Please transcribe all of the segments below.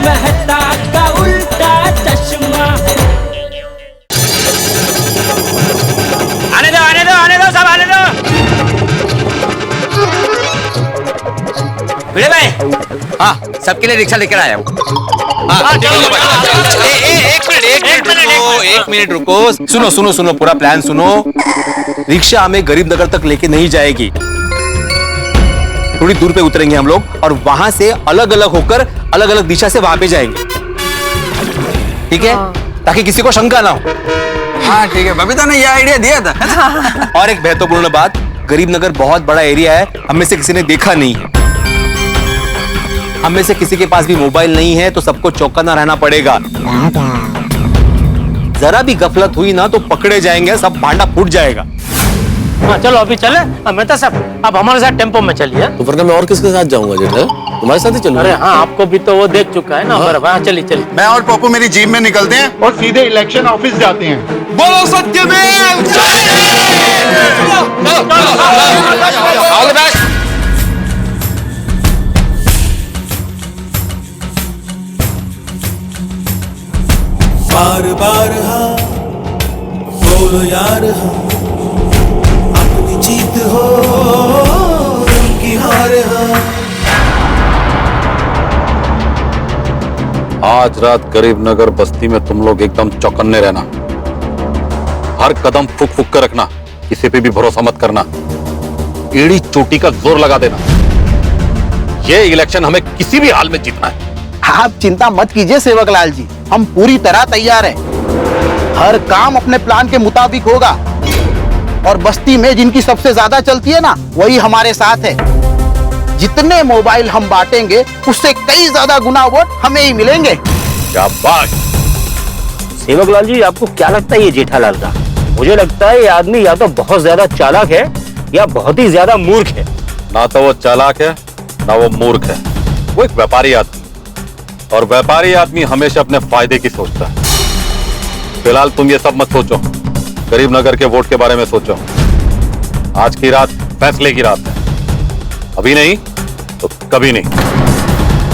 मेहता का उल्टा चश्मा। आने दो सब आने दो। भिड़े भाई, हाँ सबके लिए रिक्शा लेकर आया हूँ। एक मिनट रुको। सुनो पूरा प्लान सुनो। रिक्शा हमें गरीब नगर तक लेके नहीं जाएगी। थोड़ी दूर पे उतरेंगे हम लोग और वहां से अलग अलग होकर अलग अलग दिशा से वहां पे जाएंगे, ठीक है? ताकि किसी को शंका ना हो। हाँ ठीक है, बबीता ने ये आइडिया दिया था। और एक महत्वपूर्ण बात, गरीब नगर बहुत बड़ा एरिया है, हम में से किसी ने देखा नहीं है। हम में से किसी के पास भी मोबाइल नहीं है, तो सबको चौकन्ना रहना पड़ेगा। जरा भी गफलत हुई ना तो पकड़े जाएंगे, सब भांडा फूट जाएगा। हाँ चलो अभी चले। मेहता साहब आप हमारे साथ टेम्पो में चलिए। तो वरना मैं और किसके साथ जाऊंगा जेठा? तुम्हारे साथ ही चलूंगा। अरे हाँ आपको भी तो वो देख चुका है ना। हाँ चलिए। मैं और पप्पू मेरी जीप में निकलते हैं और सीधे इलेक्शन ऑफिस जाते हैं। बोलो सत्यमेव ऑल द बेस्ट। बार बार हाँ बोलो यार, हाँ अपनी जीत हो उनकी हार। हाँ आज रात गरीब नगर बस्ती में तुम लोग एकदम चौकन्ने रहना। हर कदम फुक फुक कर रखना, किसी पे भी भरोसा मत करना। एड़ी चोटी का जोर लगा देना। ये इलेक्शन हमें किसी भी हाल में जीतना है। आप चिंता मत कीजिए सेवक लाल जी, हम पूरी तरह तैयार हैं। हर काम अपने प्लान के मुताबिक होगा और बस्ती में जिनकी सबसे ज्यादा चलती है ना, वही हमारे साथ है। जितने मोबाइल हम बांटेंगे उससे कई ज्यादा गुना वोट हमें ही मिलेंगे। शाबाश। सेवक लाल जी आपको क्या लगता है ये जेठालाल का? मुझे लगता है ये आदमी या तो बहुत ज्यादा चालाक है या बहुत ही ज्यादा मूर्ख है। ना तो वो चालाक है ना वो मूर्ख है, वो एक व्यापारी आदमी, और व्यापारी आदमी हमेशा अपने फायदे की सोचता है। फिलहाल तुम ये सब मत सोचो, गरीब नगर के वोट के बारे में सोचो। आज की रात फैसले की रात है, अभी नहीं तो कभी नहीं।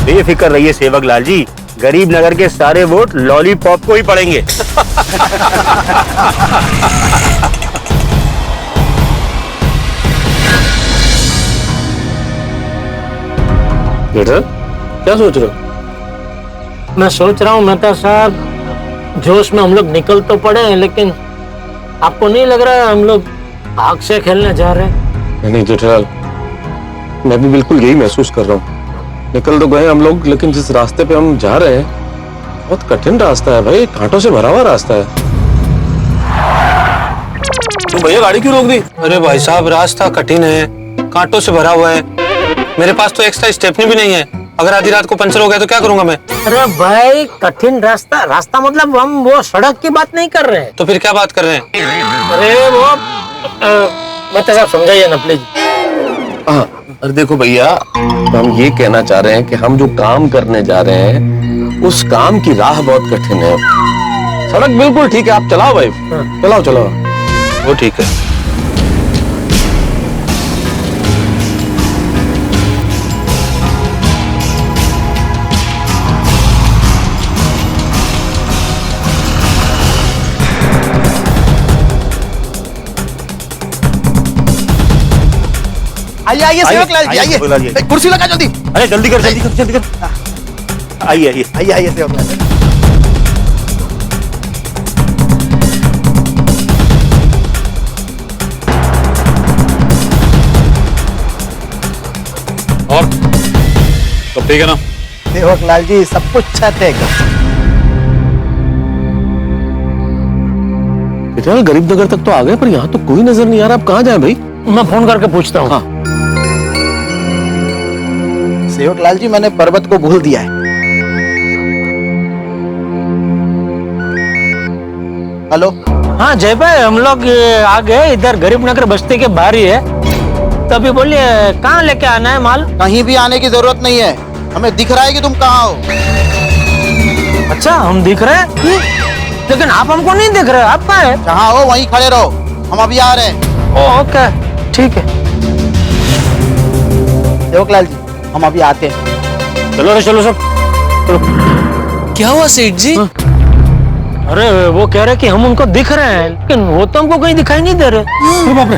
बेफिक्र रहिए सेवक लाल जी, गरीब नगर के सारे वोट लॉलीपॉप को ही पड़ेंगे। बेटा क्या सोच रहे हो? मैं सोच रहा हूँ मेहता साहब, जोश में हम लोग निकल तो पड़े हैं, लेकिन आपको नहीं लग रहा है हम लोग आग से खेलने जा रहे हैं? नहीं जेठालाल, मैं भी बिल्कुल यही महसूस कर रहा हूँ। निकल तो गए हम लोग, लेकिन जिस रास्ते पे हम जा रहे हैं बहुत कठिन रास्ता है भाई, कांटों से भरा हुआ रास्ता है। तुम भैया गाड़ी क्यों रोक दी? अरे भाई साहब रास्ता कठिन है, कांटों से भरा हुआ है। मेरे पास तो एक्स्ट्रा स्टेपनी भी नहीं है, अगर आधी रात को पंचर हो गया तो क्या करूंगा मैं? अरे भाई कठिन रास्ता मतलब हम वो सड़क की बात नहीं कर रहे हैं। तो फिर क्या बात कर रहे हैं? अरे वो मेहता साहब समझाइए ना प्लीज। अरे देखो भैया, हम ये कहना चाह रहे हैं कि हम जो काम करने जा रहे हैं उस काम की राह बहुत कठिन है। सड़क बिल्कुल ठीक है, आप चलाओ भाई, चलाओ। वो ठीक है। आइए सेवक लाल जी, आइए कुर्सी लगा जल्दी। अरे जल्दी कर। आइए सेवक लाल जी। और सब ठीक है ना? सेवक लाल जी सब कुछ छत है। जेठालाल गरीब नगर तक तो आ गए, पर यहाँ तो कोई नजर नहीं आ रहा। आप कहाँ जाए भाई? मैं फोन करके पूछता हूँ। हाँ। सेवक लाल जी मैंने पर्वत को भूल दिया है। हेलो। हाँ जय भाई, हम लोग आ गए, इधर गरीब नगर बस्ती के बाहर ही है। तभी बोलिए कहाँ लेके आना है माल? कहीं भी आने की जरूरत नहीं है, हमें दिख रहा है कि तुम कहाँ हो। अच्छा हम दिख रहे हैं, लेकिन आप हमको नहीं दिख रहे। आप कहाँ है? जहाँ हो वहीं खड़े रहो, हम अभी आ रहे हैं। ओके ठीक है। सेवक लाल जी हम अभी आते हैं। चलो सब। क्या हुआ सेठ जी? अरे वो कह रहे कि हम उनको दिख रहे हैं, लेकिन वो तो हमको कहीं दिखाई नहीं दे रहे। अरे बाप रे,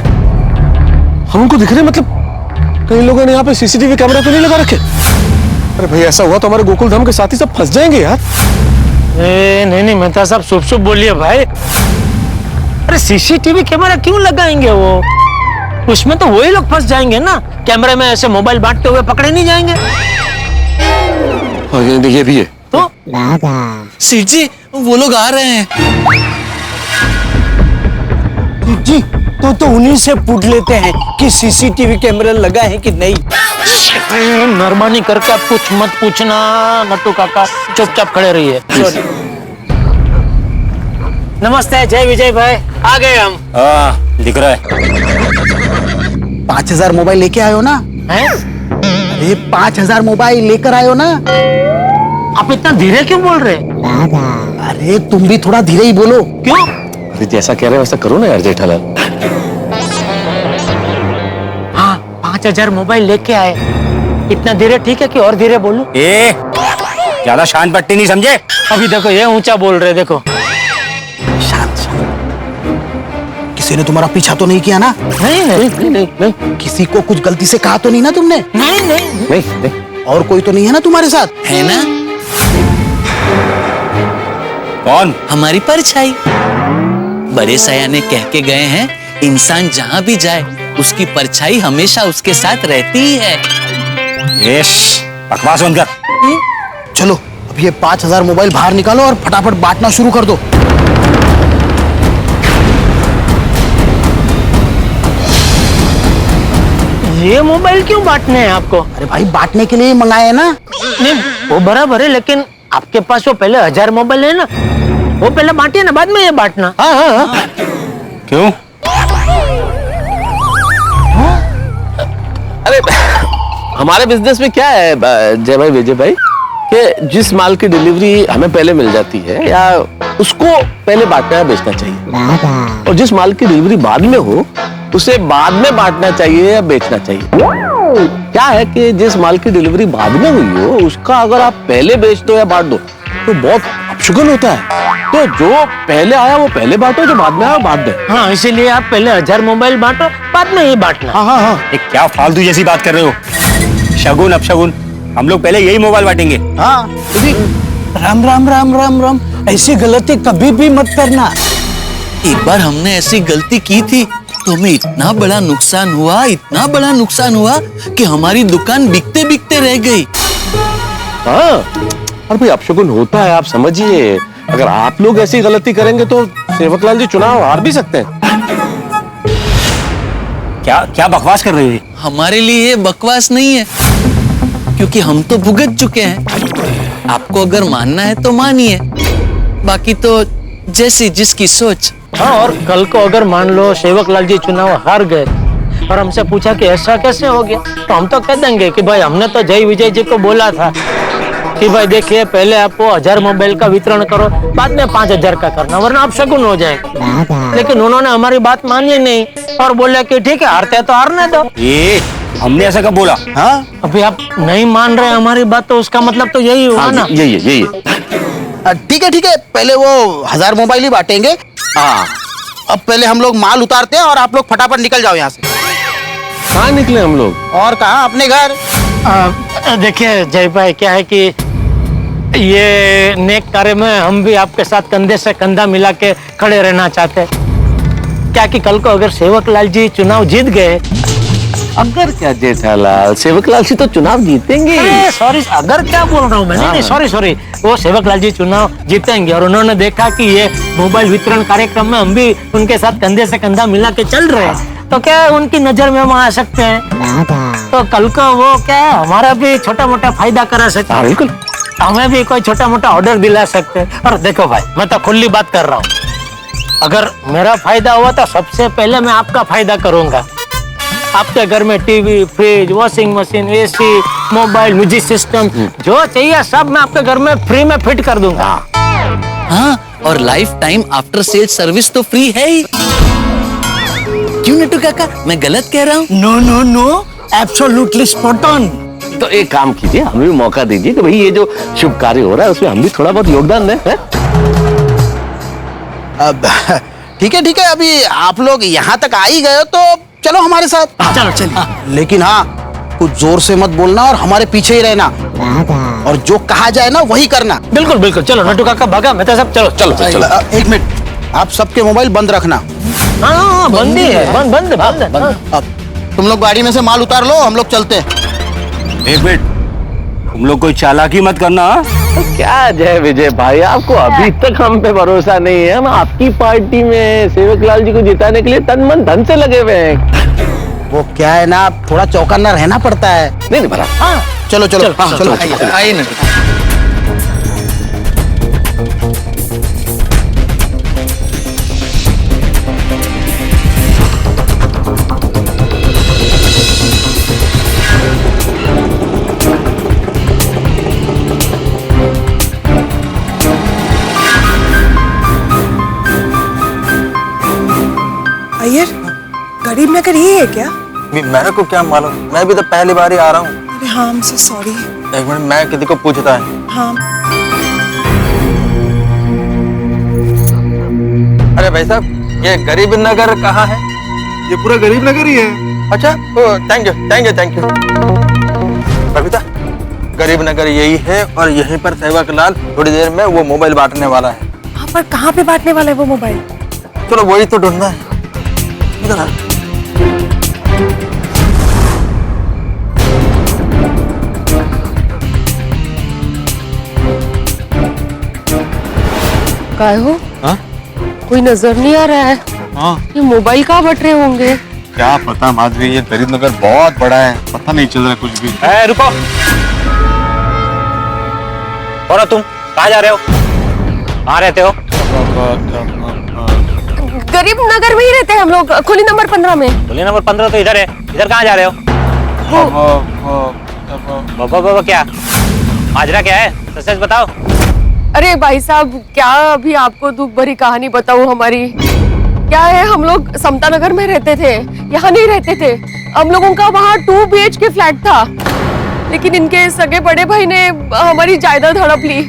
हम उनको दिख रहे हैं मतलब कई लोगों ने यहाँ पे सीसीटीवी कैमरा तो नहीं लगा रखे? अरे भाई ऐसा हुआ तो हमारे गोकुल धाम के साथी सब फंस जाएंगे यार। नहीं मेहता साहब, शुभ शुभ बोलिए भाई। अरे सीसीटीवी कैमरा क्यों लगाएंगे वो? उसमें तो वही लोग फंस जाएंगे ना, कैमरे में ऐसे मोबाइल बांटते हुए पकड़े नहीं जाएंगे। ये भी है तो सेठ जी वो लोग आ रहे हैं। जी तो उन्हीं से पूछ लेते हैं कि सीसीटीवी कैमरा लगा है कि नहीं। मेहरबानी करके आप कुछ मत पूछना नट्टू काका, चुपचाप खड़े रहिए। नमस्ते जय विजय भाई, आ गए हम। दिख रहा है। 5000 मोबाइल लेके आयो ना? हैं? अरे 5000 मोबाइल लेकर आयो ना? आप इतना धीरे क्यों बोल रहे? अरे तुम भी थोड़ा धीरे ही बोलो। क्यों? अरे जैसा कह रहे हैं वैसा करो ना यार जेठालाल। हाँ 5000 मोबाइल लेके आए। इतना धीरे ठीक है कि और धीरे बोलूं? ज्यादा शान पट्टी नहीं समझे? अभी देखो ये ऊंचा बोल रहे, देखो। शांत शांत। किसी ने तुम्हारा पीछा तो नहीं किया ना? नहीं। किसी को कुछ गलती से कहा तो नहीं ना तुमने? नहीं। और कोई तो नहीं है ना तुम्हारे साथ? है ना? कौन? हमारी परछाई। बड़े सयाने कह के गए हैं, इंसान जहाँ भी जाए उसकी परछाई हमेशा उसके साथ रहती ही है। बकवास बंद कर। चलो अब ये 5000 मोबाइल बाहर निकालो और फटाफट बांटना शुरू कर दो। ये मोबाइल क्यों बांटने हैं आपको? अरे भाई बांटने के लिए मंगाए है ना? नहीं वो बराबर है, लेकिन आपके पास वो पहले 1000 मोबाइल है ना, वो पहले बांटिए ना, बाद में ये बांटना। हाँ। क्यों? अरे हमारे बिजनेस में क्या है जय भाई विजय भाई, कि जिस माल की डिलीवरी हमें पहले मिल जाती है या उसको पहले बांटना या बेचना चाहिए, और जिस माल की डिलीवरी बाद में हो उसे बाद में बांटना चाहिए या बेचना चाहिए। क्या है कि जिस माल की डिलीवरी बाद में हुई हो उसका अगर आप पहले बेच दो या बांट दो तो बहुत अपशगुन होता है। तो जो पहले आया वो पहले बांटो, जो बाद में आया बाद में। हाँ इसीलिए आप पहले 1000 मोबाइल बांटो, बाद में ये बांटना। हाँ। क्या फालतू जैसी बात कर रहे हो? शगुन अपशगुन, हम लोग पहले यही मोबाइल बांटेंगे। हाँ राम राम राम राम राम, ऐसी गलती कभी भी मत करना। एक बार हमने ऐसी गलती की थी तो हमें इतना बड़ा नुकसान हुआ कि हमारी दुकान बिकते बिकते रह गई। हाँ और भाई अपशगुन होता है, आप समझिए। अगर आप लोग ऐसी गलती करेंगे तो सेवकलाल जी चुनाव हार भी सकते हैं। क्या बकवास कर रहे हो? हमारे लिए ये बकवास नहीं है, क्योंकि हम तो भुगत चुके हैं। आपको अगर मानना है तो मानिए, बाकी तो जैसी जिसकी सोच। हाँ और कल को अगर मान लो सेवकलाल जी चुनाव हार गए और हमसे पूछा कि ऐसा कैसे हो गया, तो हम तो कह देंगे कि भाई हमने तो जय विजय जी को बोला था कि भाई देखिए पहले आपको 1000 मोबाइल का वितरण करो, बाद में 5000 का करना, वरना आप शगुन हो जाएगा। लेकिन उन्होंने हमारी बात मानी नहीं और बोले कि ठीक है हारते तो हारने दो। हमने ऐसा कब बोला? हाँ अभी आप नहीं मान रहे हमारी बात, तो उसका मतलब तो यही हुआ ना। यही है। ठीक है, पहले वो 1000 मोबाइल ही बांटेंगे। हाँ अब पहले हम लोग माल उतारते हैं और आप लोग फटाफट निकल जाओ यहाँ से। कहाँ निकले हम लोग? और कहाँ? अपने घर। देखिए जय भाई, क्या है कि ये नेक कार्य में हम भी आपके साथ कंधे से कंधा मिला के खड़े रहना चाहते हैं। क्या कि कल को अगर सेवकलाल जी चुनाव जीत गए। अगर क्या जेठालाल, सेवकलाल जी तो चुनाव जीतेंगे। सॉरी, अगर क्या बोल रहा हूँ मैं? नहीं सॉरी, वो सेवकलाल जी चुनाव जीतेंगे और उन्होंने देखा कि ये मोबाइल वितरण कार्यक्रम में हम भी उनके साथ कंधे से कंधा मिला के चल रहे हैं, तो क्या उनकी नजर में हम आ सकते हैं। तो कल को वो क्या हमारा भी छोटा मोटा फायदा करा सकते हैं। बिल्कुल, हमें भी कोई छोटा मोटा ऑर्डर दिला सकते हैं। और देखो भाई, मैं तो खुली बात कर रहा हूँ, अगर मेरा फायदा हुआ तो सबसे पहले मैं आपका फायदा करूंगा। आपके घर में TV, fridge, washing machine, AC, mobile, music system जो चाहिए सब मैं आपके घर में फ्री में फिट कर दूंगा। हाँ, और life time after sale service तो फ्री है ही। क्यों नट्टू काका, मैं गलत कह रहा हूँ? No, absolutely spot on. तो एक काम कीजिए, हमें भी मौका दीजिए कि भाई ये जो शुभ कार्य हो रहा है उसमें हम भी थोड़ा बहुत योगदान दें, हैं? अब ठीक है, अभी आप लोग यहाँ तक आ ही गए हो तो चलो हमारे साथ। चलो चलिए। लेकिन हाँ, कुछ जोर से मत बोलना और हमारे पीछे ही रहना, और जो कहा जाए ना वही करना। बिल्कुल बिल्कुल, चलो नट्टू काका भागा, मैं तो सब चलो चलो चलो। एक मिनट, आप सबके मोबाइल बंद रखना। हाँ बंद ही है, बंद बंद बंद। अब तुम लोग गाड़ी में से माल उतार लो, हम लोग चलते हैं। एक मिनट, तुम लोग कोई चालाकी मत करना। क्या जय विजय भाई, आपको अभी तक हम पे भरोसा नहीं है? हम आपकी पार्टी में सेवक लाल जी को जिताने के लिए तन मन धन से लगे हुए हैं। वो क्या है ना, थोड़ा चौकन्ना रहना पड़ता है। नहीं भरा। हाँ चलो चलो चलो, आइए ना। अय्यर, गरीब नगर ही है क्या? मेरे को क्या मालूम, मैं भी तो पहली बार ही आ रहा हूँ। अरे हाँ, I'm so sorry। एक मिनट, मैं किसी को पूछता है। हाँ। अरे भाई साहब, ये गरीब नगर कहाँ है? ये पूरा गरीब नगर ही है। अच्छा, thank you thank you thank you. Babita, गरीब नगर यही है और यहीं पर सेवक लाल थोड़ी देर में वो मोबाइल बांटने वाला है। हाँ, पर कहाँ पे बांटने वाला है वो मोबाइल? चलो वही तो ढूंढना है। इधर आ। काय हो? हाँ? कोई नजर नहीं आ रहा है। हाँ? ये मोबाइल कहाँ बट रहे होंगे? क्या पता माधवी, ये गरीब नगर बहुत बड़ा है, पता नहीं चल रहा कुछ भी। रुको, और तुम कहाँ जा रहे हो? कहाँ रहते हो? गरीब नगर में ही रहते हैं हम लोग, खुली नंबर 15 में। गली नंबर 15 तो इधर है, इधर कहाँ जा रहे हो? बाबा क्या माजरा क्या है, सच सच बताओ। अरे भाई साहब, क्या अभी आपको दुख भरी कहानी बताऊं हमारी। क्या है, हम लोग समता नगर में रहते थे, यहाँ नहीं रहते थे। हम लोगों का वहाँ 2 BHK फ्लैट था, लेकिन इनके सगे बड़े भाई ने हमारी जायदाद हड़प ली,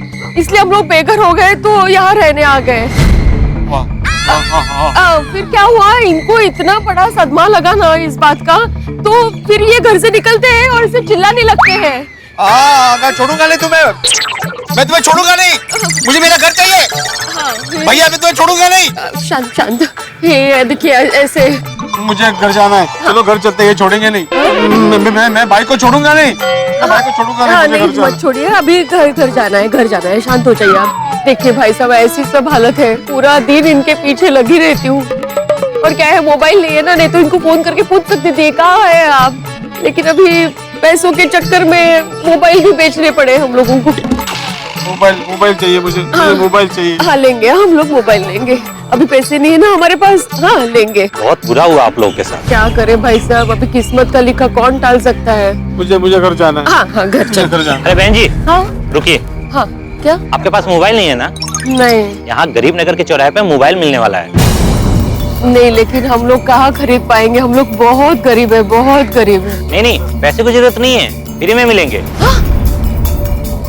इसलिए हम लोग बेघर हो गए तो यहाँ रहने आ गए। फिर क्या हुआ, इनको इतना बड़ा सदमा लगा ना इस बात का, तो फिर ये घर से निकलते हैं और इसे चिल्लाने लगते हैं। मैं छोड़ूंगा नहीं तुम्हें, मैं तुम्हें छोड़ूंगा नहीं, मुझे मेरा घर चाहिए। भैया मैं तुम्हें छोड़ूंगा नहीं। शांत शांत, ये देखिए ऐसे। मुझे घर जाना है, चलो घर चलते हैं, छोड़ेंगे नहीं। मैं भाई को छोड़ूंगा नहीं, भाई को छोड़ूंगा नहीं। नहीं मत छोड़िए, अभी घर जाना है, शांत हो जाइए आप। देखिए भाई साहब, ऐसी सब हालत है, पूरा दिन इनके पीछे लगी रहती हूँ। और क्या है, मोबाइल नहीं है ना, नहीं तो इनको फोन करके पूछ सकती थी कहाँ है आप, लेकिन अभी पैसों के चक्कर में मोबाइल भी बेचने पड़े हम लोगों को। मोबाइल चाहिए मुझे, मोबाइल चाहिए। हाँ लेंगे, हम लोग मोबाइल लेंगे, अभी पैसे नहीं है ना हमारे पास। हाँ लेंगे। बहुत बुरा हुआ आप लोगों के साथ। क्या करे भाई साहब, अभी किस्मत का लिखा कौन टाल सकता है। मुझे घर जाना है। हाँ घर जाना। अरे बहन जी, हाँ रुकिए। हाँ क्या? आपके पास मोबाइल नहीं है ना? नहीं। यहाँ गरीब नगर के चौराहे पे मोबाइल मिलने वाला है। नहीं, लेकिन हम लोग कहाँ खरीद पाएंगे, हम लोग बहुत गरीब है, बहुत गरीब है। नहीं, पैसे की जरूरत नहीं है, फ्री में मिलेंगे।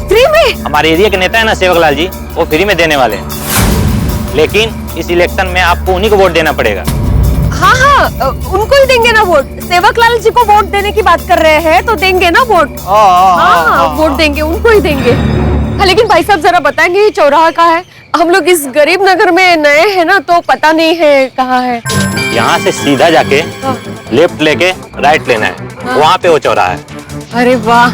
फ्री में? हमारे एरिया के नेता है ना सेवक लाल जी, वो फ्री में देने वाले हैं, लेकिन इस इलेक्शन में आपको उन्हीं को वोट देना पड़ेगा। हाँ उनको ही देंगे ना वोट। सेवक लाल जी को वोट देने की बात कर रहे हैं तो देंगे ना वोट। हाँ वोट देंगे, उनको ही देंगे। हाँ लेकिन भाई साहब जरा बताएंगे ये चौराहा कहाँ है? हम लोग इस गरीब नगर में नए हैं ना, तो पता नहीं है कहाँ है। यहाँ से सीधा जाके लेफ्ट लेके राइट लेना है, वहाँ पे वो चौराहा है। अरे वाह,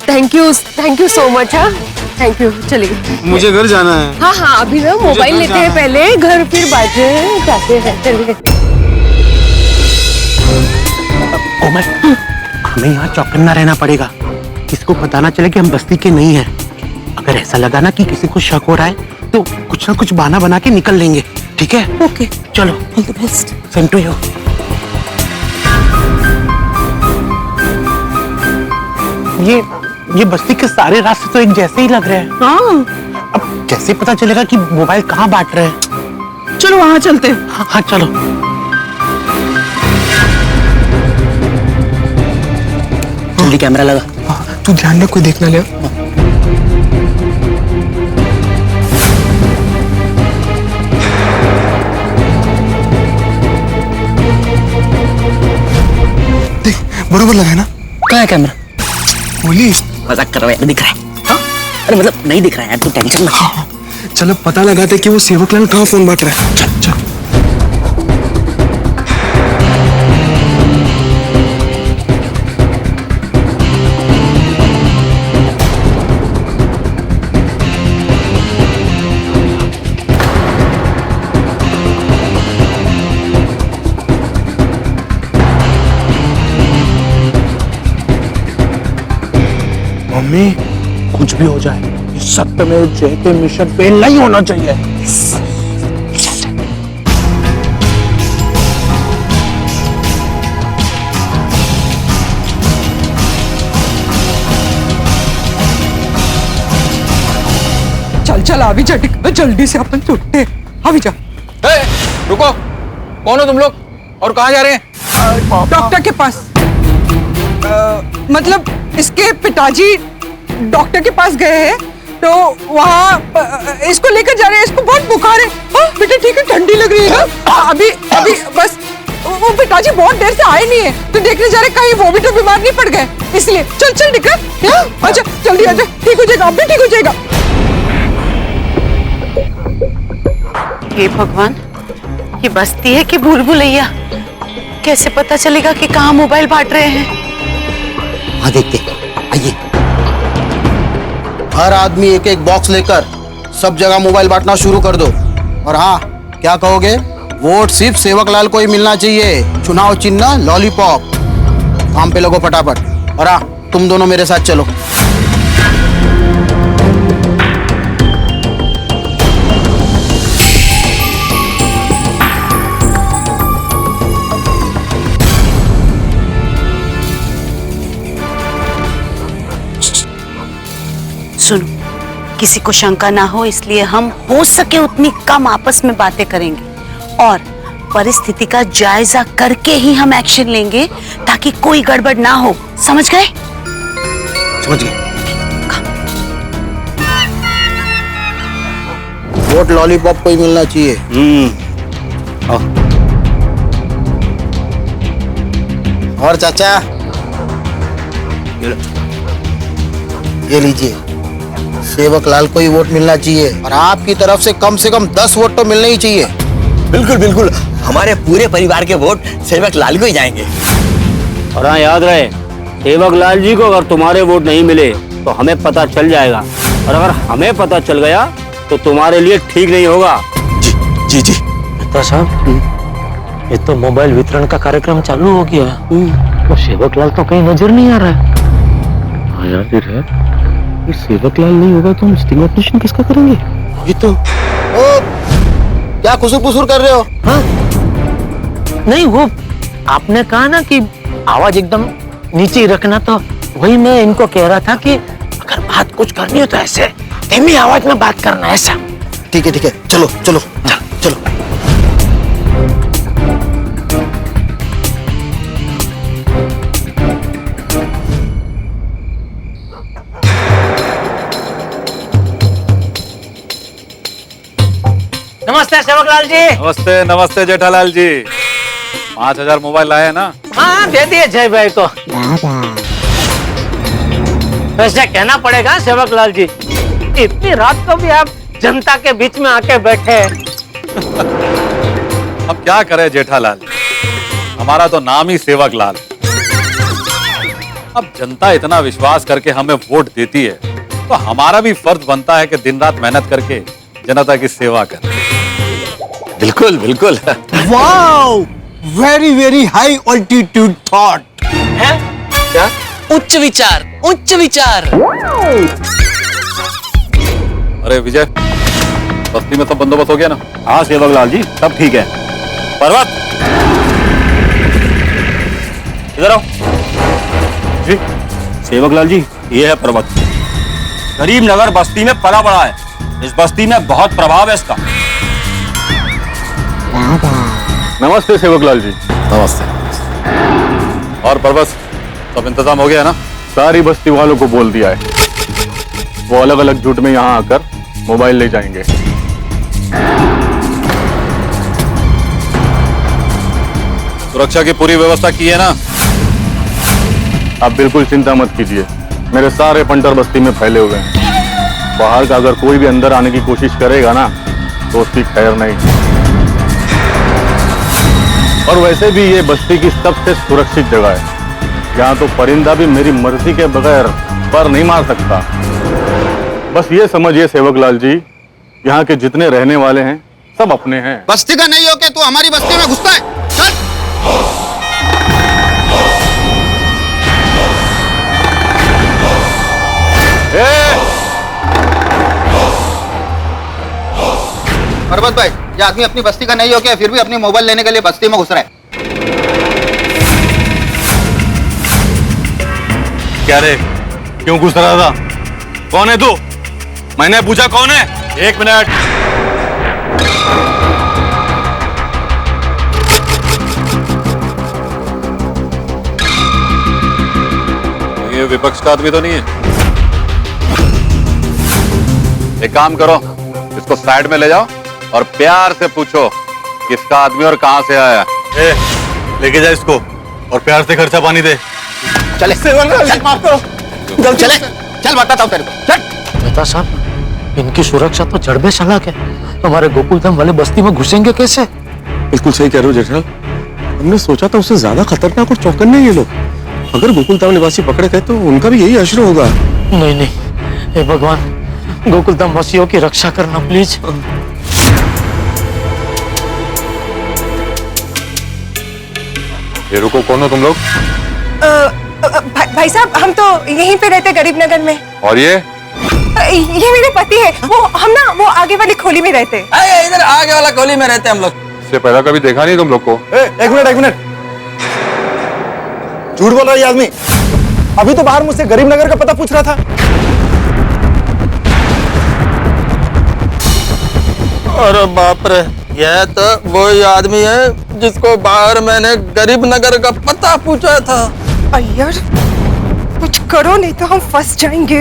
थैंक यू सो मच। हाँ थैंक यू, चलिए। मुझे घर जाना है। हाँ अभी ना मोबाइल लेते हैं पहले, घर फिर बाजे जाते हैं। चलिए। हमें यहाँ चौकन्ना रहना पड़ेगा, किसको पता ना चले कि हम बस्ती के नहीं हैं। अगर ऐसा लगा ना कि किसी को शक हो रहा है तो कुछ ना कुछ बहाना बना के निकल लेंगे, ठीक है? ओके चलो, all the best. Same to you. ये बस्ती के सारे रास्ते तो एक जैसे ही लग रहे हैं। हाँ अब कैसे पता चलेगा कि मोबाइल कहाँ बांट रहे हैं? चलो वहाँ चलते हैं। हाँ चलो। जल्दी कैमरा लगा। तू ध्यान रख, कोई देखना ले। देख बरोबर लगा है ना? कहाँ है कैमरा? पुलिस मजाक कर रहा है, दिख रहा है? हाँ? अरे मतलब नहीं दिख रहा है यार, तू टेंशन मत ले। चलो पता लगाते कि वो सेवकलाल कहाँ फोन बांट रहा है। चल चल। मम्मी कुछ भी हो जाए इस सत्यमेव जयते मिशन फेल नहीं होना चाहिए। चल चल अभी जा, जल्दी से अपन छुट्टे अभी जा। रुको, कौन हो तुम लोग और कहाँ जा रहे हैं? डॉक्टर के पास। मतलब इसके पिताजी डॉक्टर के पास गए हैं तो वहाँ इसको लेकर जा रहे हैं। इसको बहुत बुखार है। बेटा ठीक है, ठंडी लग रही है ना? अभी अभी बस वो पिताजी बहुत देर से आए नहीं है तो देखने जा रहे कहीं वो भी तो बीमार नहीं पड़ गए, इसलिए चल चल निकल। अच्छा जल्दी आजा, ठीक हो जाएगा, अभी ठीक हो जाएगा। हे भगवान, ये बस्ती है कि भूल भुलैया? कैसे पता चलेगा कि कहाँ मोबाइल बांट रहे हैं? हाँ देखते, आइए। हर आदमी एक एक बॉक्स लेकर सब जगह मोबाइल बांटना शुरू कर दो। और हाँ, क्या कहोगे? वोट सिर्फ सेवकलाल को ही मिलना चाहिए। चुनाव चिन्ह लॉलीपॉप। काम पे लगो फटाफट। और हाँ, तुम दोनों मेरे साथ चलो। सुनो, किसी को शंका ना हो इसलिए हम हो सके उतनी कम आपस में बातें करेंगे और परिस्थिति का जायजा करके ही हम एक्शन लेंगे ताकि कोई गड़बड़ ना हो। समझ गए? समझ गए। वोट लॉलीपॉप को ही मिलना चाहिए। और चाचा ये लीजिए, सेवकलाल को ही वोट मिलना चाहिए और आपकी तरफ से कम 10 वोट तो मिलने ही चाहिए। बिल्कुल बिल्कुल, हमारे पूरे परिवार के वोट सेवकलाल को ही जाएंगे। और हाँ याद रहे, सेवकलाल जी को अगर तुम्हारे वोट नहीं मिले तो हमें पता चल जाएगा, और अगर हमें पता चल गया तो तुम्हारे लिए ठीक नहीं होगा। जी जी जी। नेता साहब, ये तो मोबाइल वितरण का कार्यक्रम चालू हो गया है। तो सेवकलाल तो कहीं नजर नहीं आ रहा है। हाँ यार, ये सेवकलाल नहीं होगा तो हम स्टिंग ऑपरेशन किसका करेंगे? ये तो क्या खुसुर-पुसुर कर रहे हो? हाँ? नहीं, वो आपने कहा ना कि आवाज एकदम नीचे ही रखना, तो वही मैं इनको कह रहा था कि अगर बात कुछ करनी हो तो ऐसे धीमी आवाज में बात करना, ऐसा। ठीक है, चलो चलो चलो। नमस्ते सेवकलाल जी। नमस्ते नमस्ते जेठालाल जी। 5000 मोबाइल लाए हैं ना? हाँ दे दिए जय भाई को। वैसे कहना पड़ेगा सेवकलाल जी, इतनी रात को भी आप जनता के बीच में आके बैठे हैं। अब क्या करें जेठालाल, हमारा तो नाम ही सेवकलाल। अब जनता इतना विश्वास करके हमें वोट देती है तो हमारा भी फर्ज बनता है कि दिन रात मेहनत करके जनता की सेवा करें। बिल्कुल बिल्कुल। Wow, very very high altitude thought. है क्या? उच्च विचार, उच्च विचार। अरे विजय, बस्ती में सब बंदोबस्त हो गया ना? हाँ सेवकलाल जी, सब ठीक है। पर्वत इधर आओ जी। सेवकलाल जी, ये है पर्वत। गरीब नगर बस्ती में पला बड़ा है। इस बस्ती में बहुत प्रभाव है इसका। नमस्ते सेवकलाल जी। नमस्ते। और पर्वत, सब इंतजाम हो गया ना? सारी बस्ती वालों को बोल दिया है, वो अलग अलग झूठ में यहाँ आकर मोबाइल ले जाएंगे। सुरक्षा की पूरी व्यवस्था की है ना? आप बिल्कुल चिंता मत कीजिए, मेरे सारे पंटर बस्ती में फैले हुए हैं। बाहर का अगर कोई भी अंदर आने की कोशिश करेगा ना तो उसकी खैर नहीं। और वैसे भी ये बस्ती की सबसे सुरक्षित जगह है, यहाँ तो परिंदा भी मेरी मर्जी के बगैर पर नहीं मार सकता। बस ये समझिए सेवक लाल जी, यहाँ के जितने रहने वाले हैं सब अपने हैं। बस्ती का नहीं हो के तू हमारी बस्ती में घुसता है, चल। पर्वत भाई, ये आदमी अपनी बस्ती का नहीं हो के फिर भी अपनी मोबाइल लेने के लिए बस्ती में घुस रहा है। क्या रे, क्यों घुस रहा था? कौन है तू? मैंने पूछा कौन है? 1 मिनट। ये विपक्ष का आदमी तो नहीं है? एक काम करो, इसको साइड में ले जाओ और प्यार से पूछो किसका आदमी और कहां से आया। लेके जा इसको और प्यार से खर्चा पानी दे। चले माफ करो, चले चल, बताता हूँ तेरे को, चल। मेहता साहब, इनकी सुरक्षा तो जड़ में सलाख है, हमारे गोकुलधाम वाले बस्ती में घुसेंगे कैसे? बिल्कुल सही कह रहे हो जेठालाल, हमने सोचा था उससे ज्यादा खतरनाक और चौकन्ने ये लोग। अगर गोकुलधाम निवासी पकड़े गए तो उनका भी यही अश्रू होगा। नहीं नहीं, हे भगवान, गोकुलधाम वासियों की रक्षा करना प्लीज। ये रुको, कौन हो तुम लोग? भाई साहब, हम तो यहीं पे रहते गरीब नगर में। और ये मेरे पति है, वो आगे वाली खोली में रहते। इधर आगे वाला खोली में रहते हम लोग। इससे पहले कभी देखा नहीं तुम लोग को? एक मिनट, झूठ बोल रहा है ये आदमी। अभी तो बाहर मुझसे गरीब नगर का पता पूछ रहा था। अरे बाप रे, यह तो वही आदमी है जिसको बाहर मैंने गरीब नगर का पता पूछा था। यार कुछ करो नहीं तो हम फंस जाएंगे।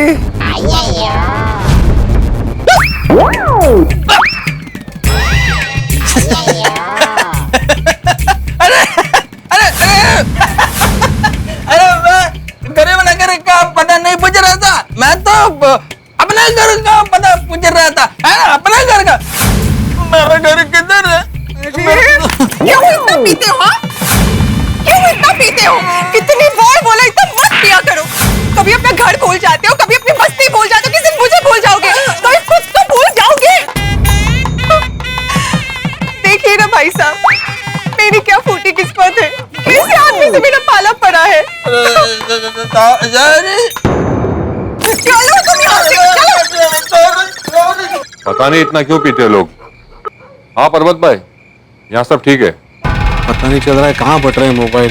अरे मैं गरीब नगर का पता नहीं पूछ रहा था, मैं तो अपने घर का पता पूछ रहा था। अपने घर का, मेरा घर किधर है? क्यों इतना पीते हो? क्यों इतना पीते हो? कितनी बार बोला इतना मत पिया करो। कभी अपना घर भूल जाते हो, कभी अपनी बस्ती भूल जाते हो, किसी मुझे भूल जाओगे, कभी खुद को भूल जाओगे। देखिए ना भाई साहब, मेरी क्या फूटी किस्मत है, किसी आदमी से मेरा पाला पड़ा है। चलो तुम यहाँ से, चलो। पता नहीं इतना क्यों पीते हो लोग। हाँ पर्वत भाई, यहाँ सब ठीक है? पता नहीं चल रहा है कहाँ बट रहे हैं मोबाइल।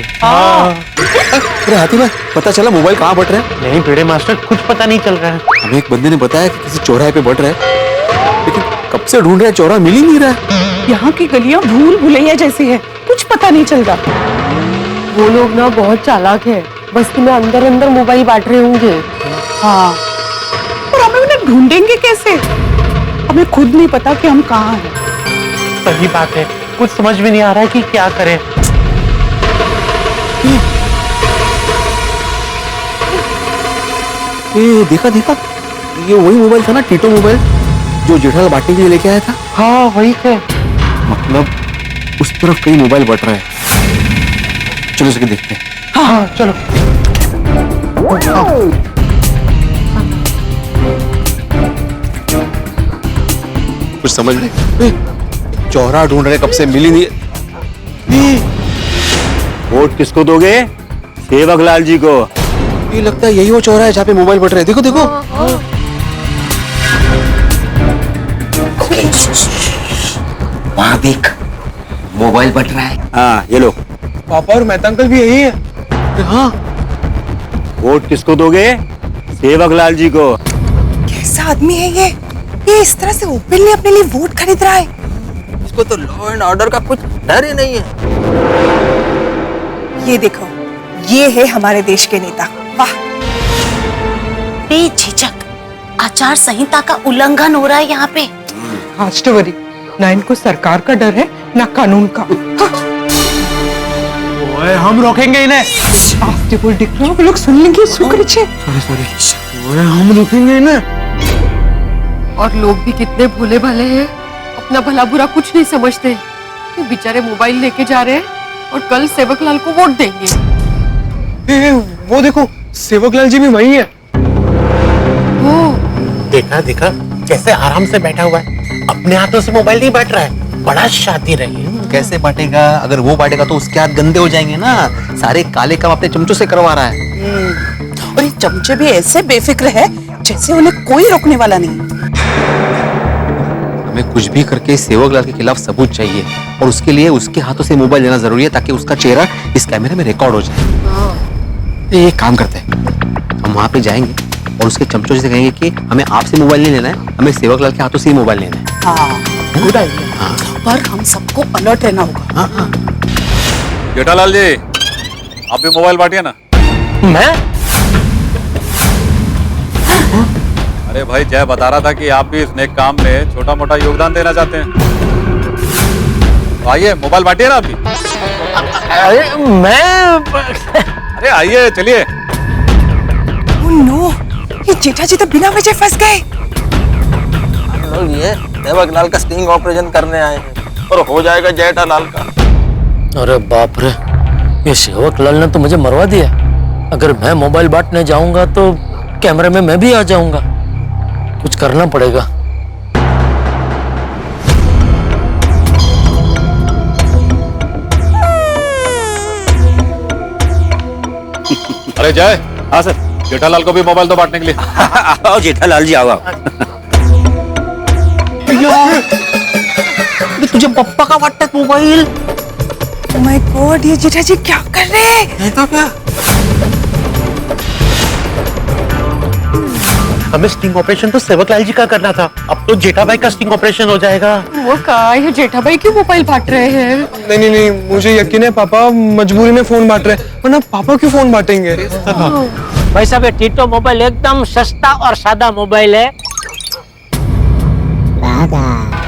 अरे हाथी भाई, पता चला मोबाइल कहाँ बट रहे हैं? नहीं भिड़े मास्टर, कुछ पता नहीं चल रहा है। हमें एक बंदे ने बताया कि किसी चौराहे पे बट रहे हैं, लेकिन कब से ढूंढ रहे हैं, चौराहा मिल ही नहीं रहा है। यहाँ की गलियाँ भूल भुलैया जैसी है, कुछ पता नहीं चलता। वो लोग ना बहुत चालाक है, बस्ती में अंदर अंदर मोबाइल बांट रहे होंगे। हाँ, और हमें उन्हें ढूंढेंगे कैसे? हमें खुद नहीं पता कि हम कहाँ हैं। सही बात है, कुछ समझ में नहीं आ रहा है कि क्या करें। ये देखा, ये वही मोबाइल था ना, टीटो मोबाइल, जो जेठालाल बांटने के लिए लेके आया था। हाँ वही है। मतलब उस तरफ कई मोबाइल बट रहे हैं। चलो इसके देखते हैं। हाँ चलो। कुछ समझ नहीं, चौराहा ढूंढ रहे कब से, मिल ही नहीं। वोट किसको दोगे? सेवक लाल जी को। ये लगता है यही वो चौराहा है जहाँ पे मोबाइल बट रहे हैं। देखो वहाँ देख, मोबाइल बट रहा है। हाँ ये लो। पापा और मेहता अंकल भी यही है। हाँ, वोट किसको दोगे? सेवक लाल जी को। कैसा आदमी है ये इस तरह से ओपनली अपने लिए वोट खरीद रहा है। इसको तो लॉ एंड ऑर्डर का कुछ डर ही नहीं है। ये देखो, ये है हमारे देश के नेता। वाह, बेझिझक आचार संहिता का उल्लंघन हो रहा है यहाँ पे। हास्टवरी ना इनको सरकार का डर है ना कानून का। ओए, हम रोकेंगे इन्हें। आपके बोल दिख रहा है, वो लोग सुन लेंगे। शुक्र छे। ओए, हम रोकेंगे इन्हें। और लोग भी कितने भोले भाले हैं, अपना भला बुरा कुछ नहीं समझते। ये बेचारे मोबाइल लेके जा रहे हैं और कल सेवकलाल को वोट देंगे। वो देखो सेवकलाल जी भी वही है। देखा देखा कैसे आराम से बैठा हुआ है, अपने हाथों से मोबाइल नहीं बांट रहा है। बड़ा शातिर है ये। कैसे बांटेगा? अगर वो बांटेगा तो उसके हाथ गंदे हो जाएंगे ना। सारे काले काम अपने चमचों से करवा रहा है। और ये चमचे भी ऐसे बेफिक्र है जैसे उन्हें कोई रोकने वाला नहीं। हमें कुछ भी करके सेवकलाल के खिलाफ सबूत चाहिए और उसके लिए उसके हाथों से मोबाइल लेना जरूरी है ताकि उसका चेहरा इस कैमरे में रिकॉर्ड हो जाए। एक काम करते हैं, हम वहां पे जाएंगे और उसके चमचों से कहेंगे कि हमें आपसे मोबाइल नहीं लेना है, हमें सेवकलाल के हाथों से ही मोबाइल लेना है। हाँ, गुड आइडिया। पर हम सबको अलर्ट रहना होगा। जेठालाल जी, आप भी मोबाइल बांटिए ना। मैं? अरे भाई, जय बता रहा था कि आप भी इस नेक काम में छोटा मोटा योगदान देना चाहते हैं, तो आइए मोबाइल बांटिए ना आप भी। अरे मैं अरे आइए, चलिए। नो, ये जेठा जी तो बिना वजह फंस गए। हम लोग ये सेवकलाल का स्टिंग ऑपरेशन करने आए हैं और हो जाएगा जेठालाल का। अरे बाप रे, ये सेवकलाल ने तो मुझे मरवा दिया। अगर मैं मोबाइल बांटने जाऊंगा तो कैमरे में मैं भी आ जाऊंगा। कुछ करना पड़ेगा। अरे जय। हाँ सर। जेठालाल को भी मोबाइल तो बांटने के लिए। आओ जेठालाल जी, आओ। तुझे पप्पा का वाटता है मोबाइल? ओह माय गॉड, ये जेठा जी क्या कर रहे हैं? नहीं तो क्या? हमें स्टिंग ऑपरेशन तो सेवकलाल जी का करना था, अब तो जेठा भाई का स्टिंग ऑपरेशन हो जाएगा। वो कहा ये जेठा भाई क्यों मोबाइल बांट रहे हैं? नहीं नहीं, मुझे यकीन है पापा मजबूरी में फोन बांट रहे हैं, वरना पापा क्यों फोन बांटेंगे? भाई साहब, ये टीटो मोबाइल एकदम सस्ता और सादा मोबाइल है।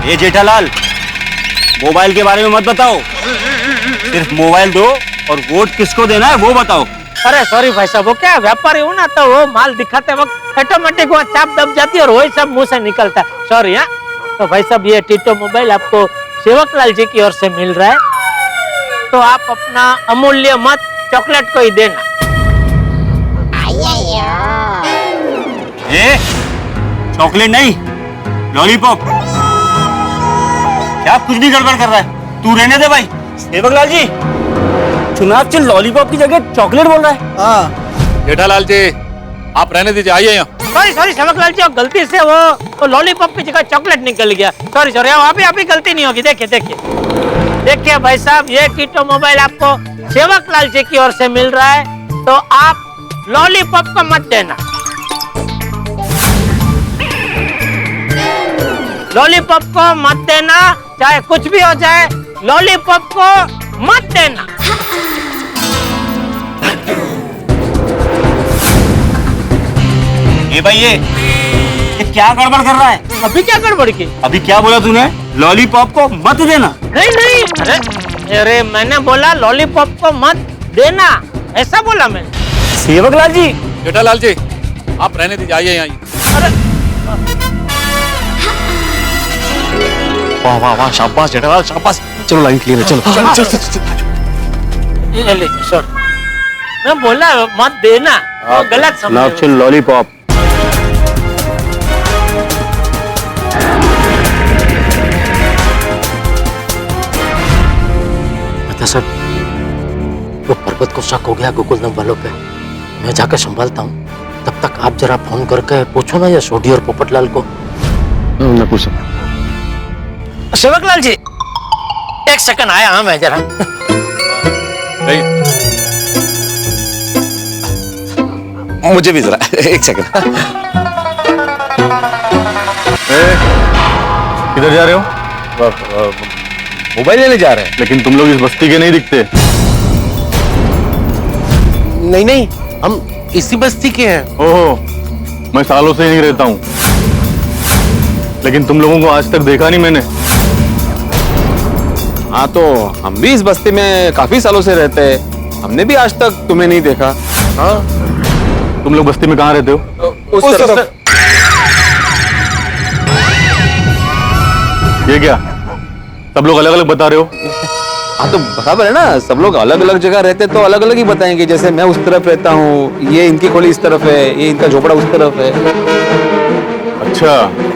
ये जेठालाल, मोबाइल के बारे में मत बताओ, सिर्फ मोबाइल दो और वोट किसको देना है वो बताओ। अरे सॉरी भाई साहब, वो क्या व्यापारी हूँ ना, तो वो माल दिखाते वक्त ऑटोमेटिक वो चाप दब जाती है और वही सब मुंह से निकलता है। सॉरी। हाँ, तो भाई साहब, ये टीटो मोबाइल आपको सेवकलाल जी की ओर से मिल रहा है, तो आप अपना अमूल्य मत चॉकलेट को ही देना। चॉकलेट नहीं, लॉलीपॉप। क्या कुछ भी गड़बड़ कर रहा है? तू रहने दे भाई। सेवकलाल जी, चुनाव से लॉलीपॉप की जगह चॉकलेट बोल रहा है। हाँ जेठालाल जी, आप रहने दीजिए, आइए यहाँ। सॉरी सेवकलाल जी, गलती से वो लॉलीपॉप की जगह चॉकलेट निकल गया। सॉरी, वहाँ पे गलती नहीं होगी। देखिए भाई साहब, ये टीटो मोबाइल आपको सेवकलाल जी की ओर से मिल रहा है, तो आप लॉलीपॉप को मत देना। लॉलीपॉप को मत देना, चाहे कुछ भी हो जाए, लॉलीपॉप को मत देना। ये भाई, ये क्या गड़बड़ कर रहा है? अभी क्या गड़बड़ की? अभी क्या बोला तूने? लॉलीपॉप को मत देना? नहीं, अरे मैंने बोला लॉलीपॉप को मत देना, ऐसा बोला मैंने। सेवकलाल जी। जेठालाल जी, आप रहने दीजिए, आइए यहाँ। वाह वाह वाह, शाबाश जेठालाल, शाबाश। चलो लाइन क्लियर है, चलो। ले लीजिए, सर। मैं बोला मत देना, वो गलत समझ। लॉलीपॉप। सर, वो पर्वत को शक हो गया गोकुलधाम वालों पे। मैं जाकर संभालता हूँ, तब तक आप जरा फोन करके पूछो ना ये सोडी और पोपटलाल को। मैं पूछ। सेवकलाल जी, एक सेकंड आया। हाँ, मैं जरा। मुझे भी जरा एक सेकंड। किधर जा रहे हो? मोबाइल लेने जा रहे हैं। लेकिन तुम लोग इस बस्ती के नहीं दिखते। नहीं, हम इसी बस्ती के हैं। ओहो, मैं सालों से यहीं रहता हूँ, लेकिन तुम लोगों को आज तक देखा नहीं मैंने। हाँ तो हम भी इस बस्ती में काफी सालों से रहते हैं, हमने भी आज तक तुम्हें नहीं देखा। हाँ, तुम लोग बस्ती में कहाँ रहते हो? उस तरफ। ये क्या, सब लोग अलग अलग बता रहे हो? हाँ तो बराबर है ना, सब लोग अलग अलग जगह रहते तो अलग अलग ही बताएंगे। जैसे मैं उस तरफ रहता हूँ, ये इनकी खोली इस तरफ है, ये इनका झोपड़ा उस तरफ है। अच्छा,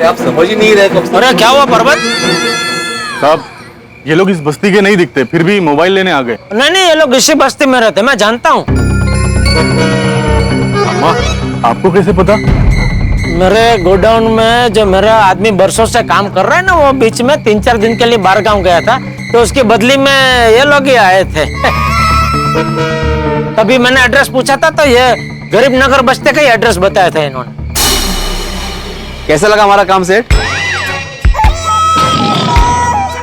आप समझ ही नहीं रहे कब से। अरे क्या हुआ पर्वत? साहब, ये लोग इस बस्ती के नहीं दिखते, फिर भी मोबाइल लेने आ गए। नहीं, ये लोग इसी बस्ती में रहते, मैं जानता हूँ। अम्मा, आपको कैसे पता? मेरे गोडाउन में जो मेरा आदमी बरसों से काम कर रहा है ना, वो बीच में 3-4 दिन के लिए बाहर गांव गया था, तो उसकी बदली में ये लोग ही आए थे। तभी मैंने एड्रेस पूछा था तो ये गरीब नगर बस्ती का ही एड्रेस बताया था इन्होंने। कैसा लगा हमारा काम सेठ?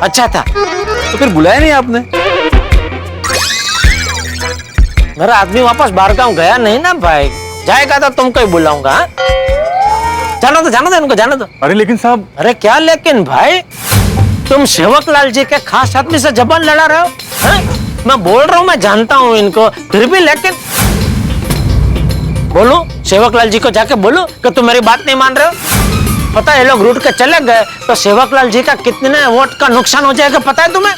अच्छा था। तो फिर बुलाया नहीं आपने? मेरा आदमी वापस बाहर गांव गया नहीं ना भाई, जाएगा तो तुमको ही बुलाऊंगा। हाँ? जानो दो इनको, जानो दो। अरे लेकिन साहब। अरे क्या लेकिन भाई, तुम सेवक लाल जी के खास आदमी से जबान लड़ा रहे हो। हाँ? मैं बोल रहा हूँ, मैं जानता हूँ इनको, फिर भी लेकिन बोलो सेवक लाल जी को जाके बोलो कि तुम मेरी बात नहीं मान रहे हो। पता है ये लोग रूठ के चले गए तो सेवक लाल जी का कितने वोट का नुकसान हो जाएगा पता है तुम्हें?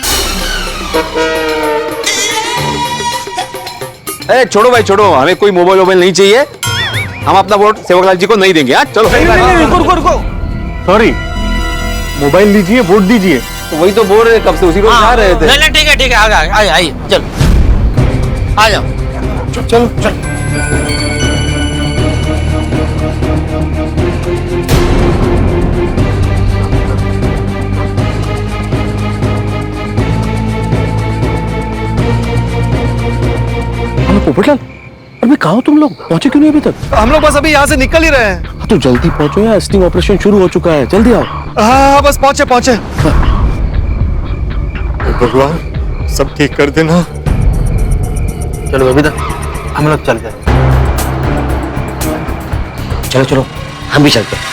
अरे छोड़ो भाई छोड़ो, हमें कोई मोबाइल नहीं चाहिए, हम अपना वोट सेवकलाल जी को नहीं देंगे। चलो रुको। सॉरी, मोबाइल लीजिए, वोट दीजिए। तो वही तो बोल रहे कब से, उसी रोज जा रहे थे। नहीं ठीक है, आइए चलो, आ जाओ, चलो। पोपटलाल, अरे कहाँ हो तुम लोग? पहुंचे क्यों नहीं अभी तक? हम लोग बस अभी यहाँ से निकल ही रहे हैं। तो जल्दी पहुंचो यार, स्टिंग ऑपरेशन शुरू हो चुका है, जल्दी आओ। हाँ बस पहुंचे। भगवान सब ठीक कर देना। चलो बबीता, हम लोग चलते हैं। चलो हम भी चलते हैं।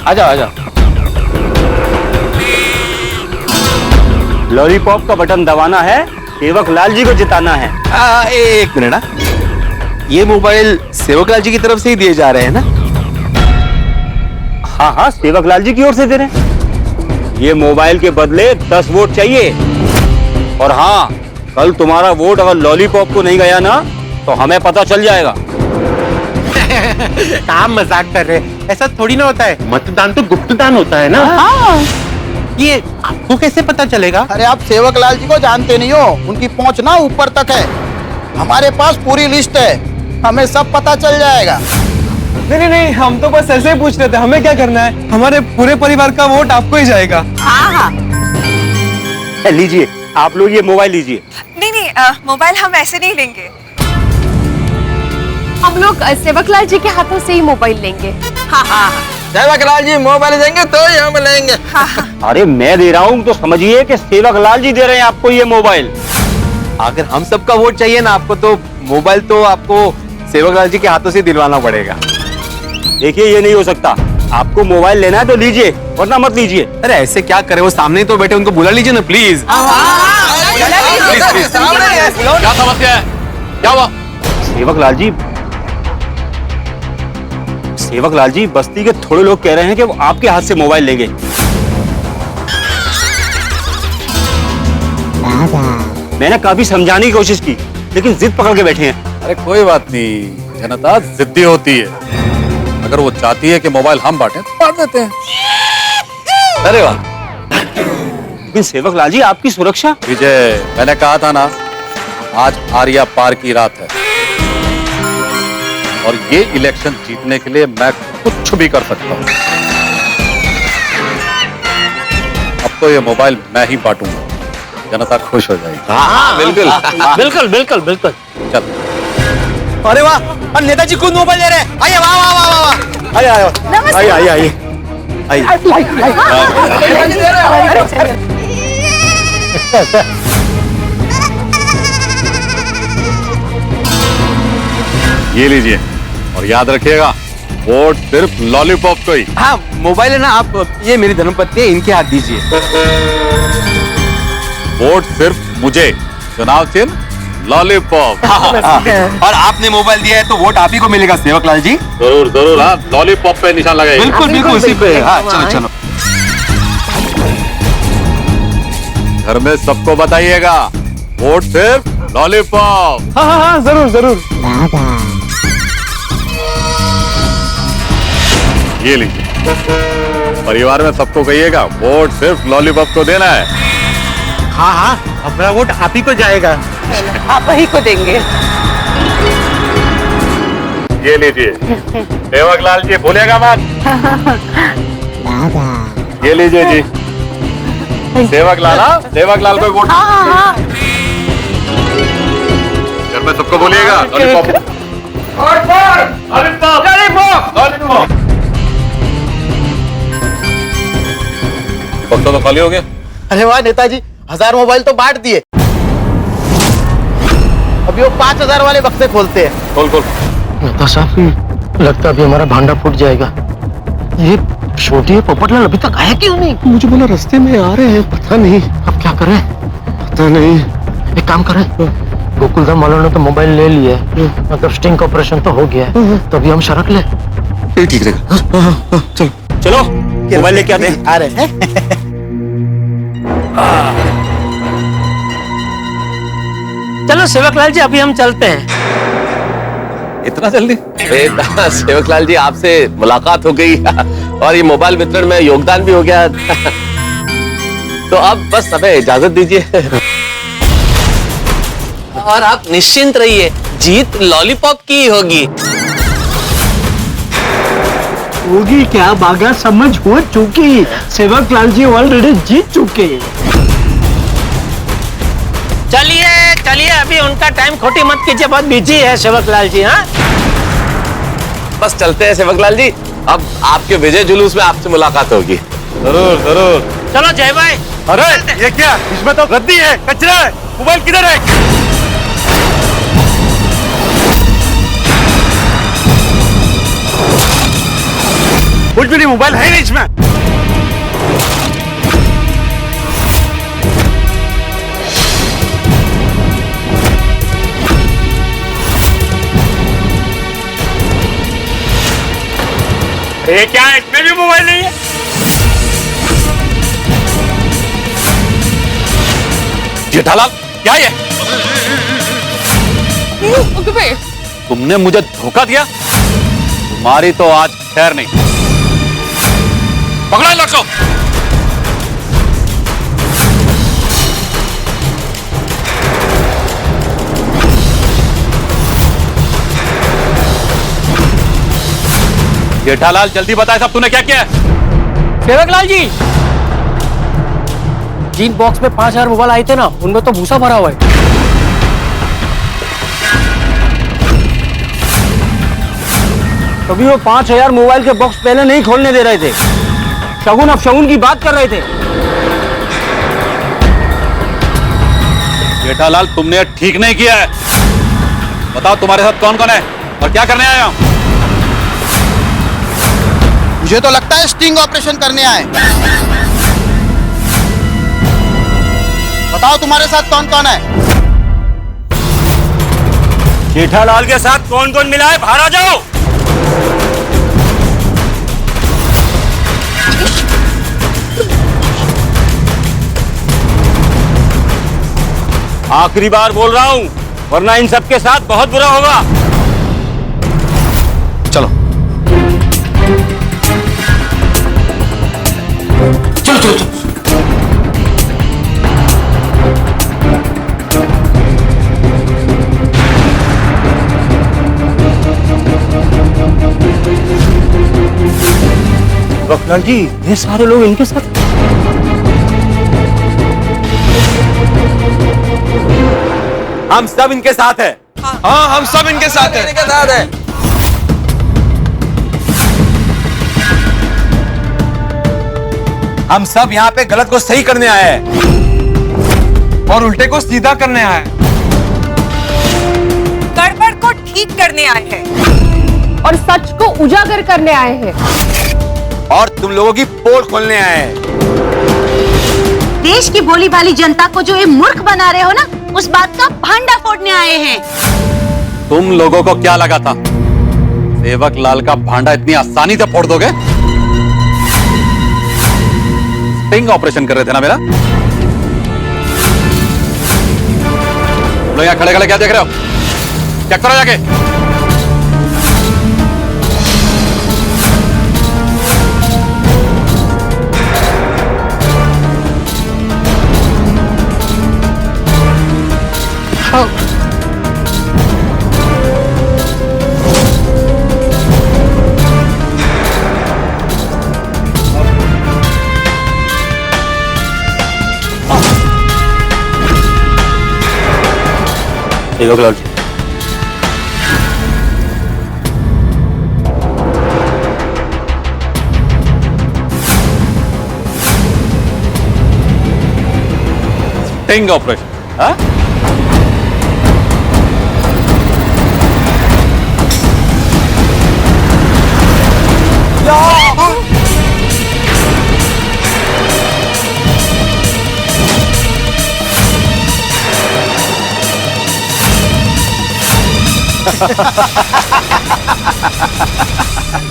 आ जाओ। लॉलीपॉप का बटन दबाना है, सेवक लाल जी को जिताना है। एक मिनट ना, ये मोबाइल सेवकलाल जी की तरफ से ही दिए जा रहे हैं ना? हाँ, सेवक लाल जी की ओर से दे रहे हैं। ये मोबाइल के बदले 10 वोट चाहिए। और हाँ, कल तुम्हारा वोट अगर लॉलीपॉप को नहीं गया ना, तो हमें पता चल जाएगा। काम मजाक कर रहे, ऐसा थोड़ी ना होता है। मतदान तो गुप्तदान होता है ना। हाँ। ये आपको कैसे पता चलेगा? अरे आप सेवकलाल जी को जानते नहीं हो, उनकी पहुंच ना ऊपर तक है। हमारे पास पूरी लिस्ट है, हमें सब पता चल जाएगा। नहीं, हम तो बस ऐसे ही पूछ रहे थे, हमें क्या करना है? हमारे पूरे परिवार का वोट आपको ही जाएगा। हाँ। लीजिए, आप लोग ये मोबाइल लीजिए। नहीं, मोबाइल हम ऐसे नहीं लेंगे। हम लोग सेवकलाल जी के हाथों से ही मोबाइल लेंगे। हाँ। सेवकलाल जी मोबाइल देंगे तो ही हम लेंगे। अरे मैं दे रहा हूँ तो समझिए कि सेवक लाल जी दे रहे हैं आपको ये मोबाइल। अगर हम सबका वोट चाहिए ना आपको, तो मोबाइल तो आपको सेवकलाल जी के हाथों से दिलवाना पड़ेगा। देखिए, ये नहीं हो सकता। आपको मोबाइल लेना है तो लीजिए, वरना मत लीजिए। अरे ऐसे क्या करे, वो सामने तो बैठे, उनको बुला लीजिए ना प्लीज। क्या समस्या है, क्या हुआ? सेवक लाल जी, बस्ती के थोड़े लोग कह रहे हैं कि वो आपके हाथ से मोबाइल लेंगे। मैंने काफी समझाने की कोशिश की, लेकिन जिद पकड़ के बैठे हैं। अरे कोई बात नहीं, जनता जिद्दी होती है। अगर वो चाहती है कि मोबाइल हम बांटें तो बांट देते हैं। अरे वाह। लेकिन सेवक लाल जी, आपकी सुरक्षा। विजय, मैंने कहा था ना, आज आर्या पार की रात है और ये इलेक्शन जीतने के लिए मैं कुछ भी कर सकता हूँ। अब तो ये मोबाइल मैं ही बांटूंगा, जनता खुश हो जाएगी। हाँ, बिल्कुल। चल। अरे वाह, नेताजी खुद मोबाइल ले रहे हैं। आइए, वाह। आइए। ये लीजिए और याद रखिएगा वोट सिर्फ लॉलीपॉप को ही। हाँ मोबाइल है ना, आप ये मेरी धर्मपत्नी है, इनके हाथ दीजिए। वोट सिर्फ मुझे, चुनाव चिन्ह लॉलीपॉप। और आपने मोबाइल दिया है तो वोट आप ही को मिलेगा सेवकलाल जी। जरूर जरूर, हाँ लॉलीपॉप पे निशान लगाइए। बिल्कुल बिल्कुल उसी पे। हाँ चलो चलो। घर में सबको बताइएगा वोट सिर्फ लॉलीपॉप। हाँ हाँ हाँ जरूर जरूर। ये लीजिए, परिवार में सबको कहिएगा वोट सिर्फ लॉलीपॉप को देना है। हाँ हाँ अपना वोट आप ही को जाएगा। आप वही को देंगे। ये लीजिए सेवकलाल जी, भूलेगा मत। ये लीजिए जी सेवकलाल, सेवकलाल को वोट। घर में सबको बोलिएगा लॉलीपॉप। बक्सा तो खाली हो गया। अरे वाह नेताजी, 1000 मोबाइल तो बांट दिए। अभी वो 5000 वाले बक्से खोलते हैं। खोल खोल। नेता साहब, लगता अभी हमारा भांडा फूट जाएगा। ये छोटी पोपटलाल अभी तक आया क्यों नहीं? मुझे बोला रास्ते में आ रहे हैं, पता नहीं अब क्या करें? पता नहीं। एक काम करें, गोकुलधाम वालों ने तो मोबाइल ले लिया है, मतलब स्टिंग ऑपरेशन तो हो गया है, तो अभी हम सड़क ले। ठीक रहेगा। चलो चलो मोबाइल लेके आते हैं। आ रहे हैं। चलो सेवकलाल जी, अभी हम चलते हैं। इतना जल्दी? सेवकलाल जी, आपसे मुलाकात हो गई और ये मोबाइल वितरण में योगदान भी हो गया। तो अब बस हमें इजाजत दीजिए। और आप निश्चिंत रहिए, जीत लॉलीपॉप की होगी। होगी क्या बागा, समझ हो चुकी। सेवकलाल जी ऑलरेडी जीत चुके। चलिए चलिए, अभी उनका टाइम खोटी मत कीजिए, बहुत बिजी है सेवकलाल जी। हाँ बस चलते हैं सेवकलाल जी, अब आपके विजय जुलूस में आपसे मुलाकात होगी। जरूर जरूर। चलो जय भाई। अरे ये क्या, इसमें तो गद्दी है, कचरा है, मोबाइल किधर है? कुछ भी नहीं, मोबाइल है नहीं इसमें। ये क्या है, इसमें भी मोबाइल नहीं है? जेठालाल क्या ये? तुमने मुझे धोखा दिया, तुम्हारी तो आज खैर नहीं। पकड़ो इन लोग को। जेठालाल जल्दी बताए सब तूने क्या किया है? सेवकलाल जी, जिन बॉक्स में 5000 मोबाइल आए थे ना, उनमें तो भूसा भरा हुआ है। तभी वो 5000 मोबाइल के बॉक्स पहले नहीं खोलने दे रहे थे। शगुन अब शगुन की बात कर रहे थे। जेठालाल तुमने ठीक नहीं किया है। बताओ तुम्हारे साथ कौन कौन है और क्या करने आया हूं? मुझे तो लगता है स्टिंग ऑपरेशन करने आए। बताओ तुम्हारे साथ कौन कौन है? जेठालाल के साथ कौन कौन मिला है, बाहर आ जाओ। आखिरी बार बोल रहा हूं, वरना इन सब के साथ बहुत बुरा होगा। चलो चलो चलो चलो। सेवकलाल जी, ये सारे लोग इनके साथ। हम सब इनके साथ हैं। हाँ हम सब इनके साथ हैं। इनके साथ हैं। हम सब यहाँ पे गलत को सही करने आए हैं और उल्टे को सीधा करने आए हैं। गड़बड़ को ठीक करने आए हैं और सच को उजागर करने आए हैं। और तुम लोगों की पोल खोलने आए हैं। देश की भोली भाली जनता को जो ये मूर्ख बना रहे हो ना, उस बात का भांडा फोड़ने आए हैं। तुम लोगों को क्या लगा था सेवक लाल का भांडा इतनी आसानी से फोड़ दोगे? स्टिंग ऑपरेशन कर रहे थे ना मेरा। तुम लोग यहाँ खड़े खड़े क्या देख रहे हो? चेक करो जाके। सेवक लाल जी, स्टिंग ऑपरेशन, हाँ?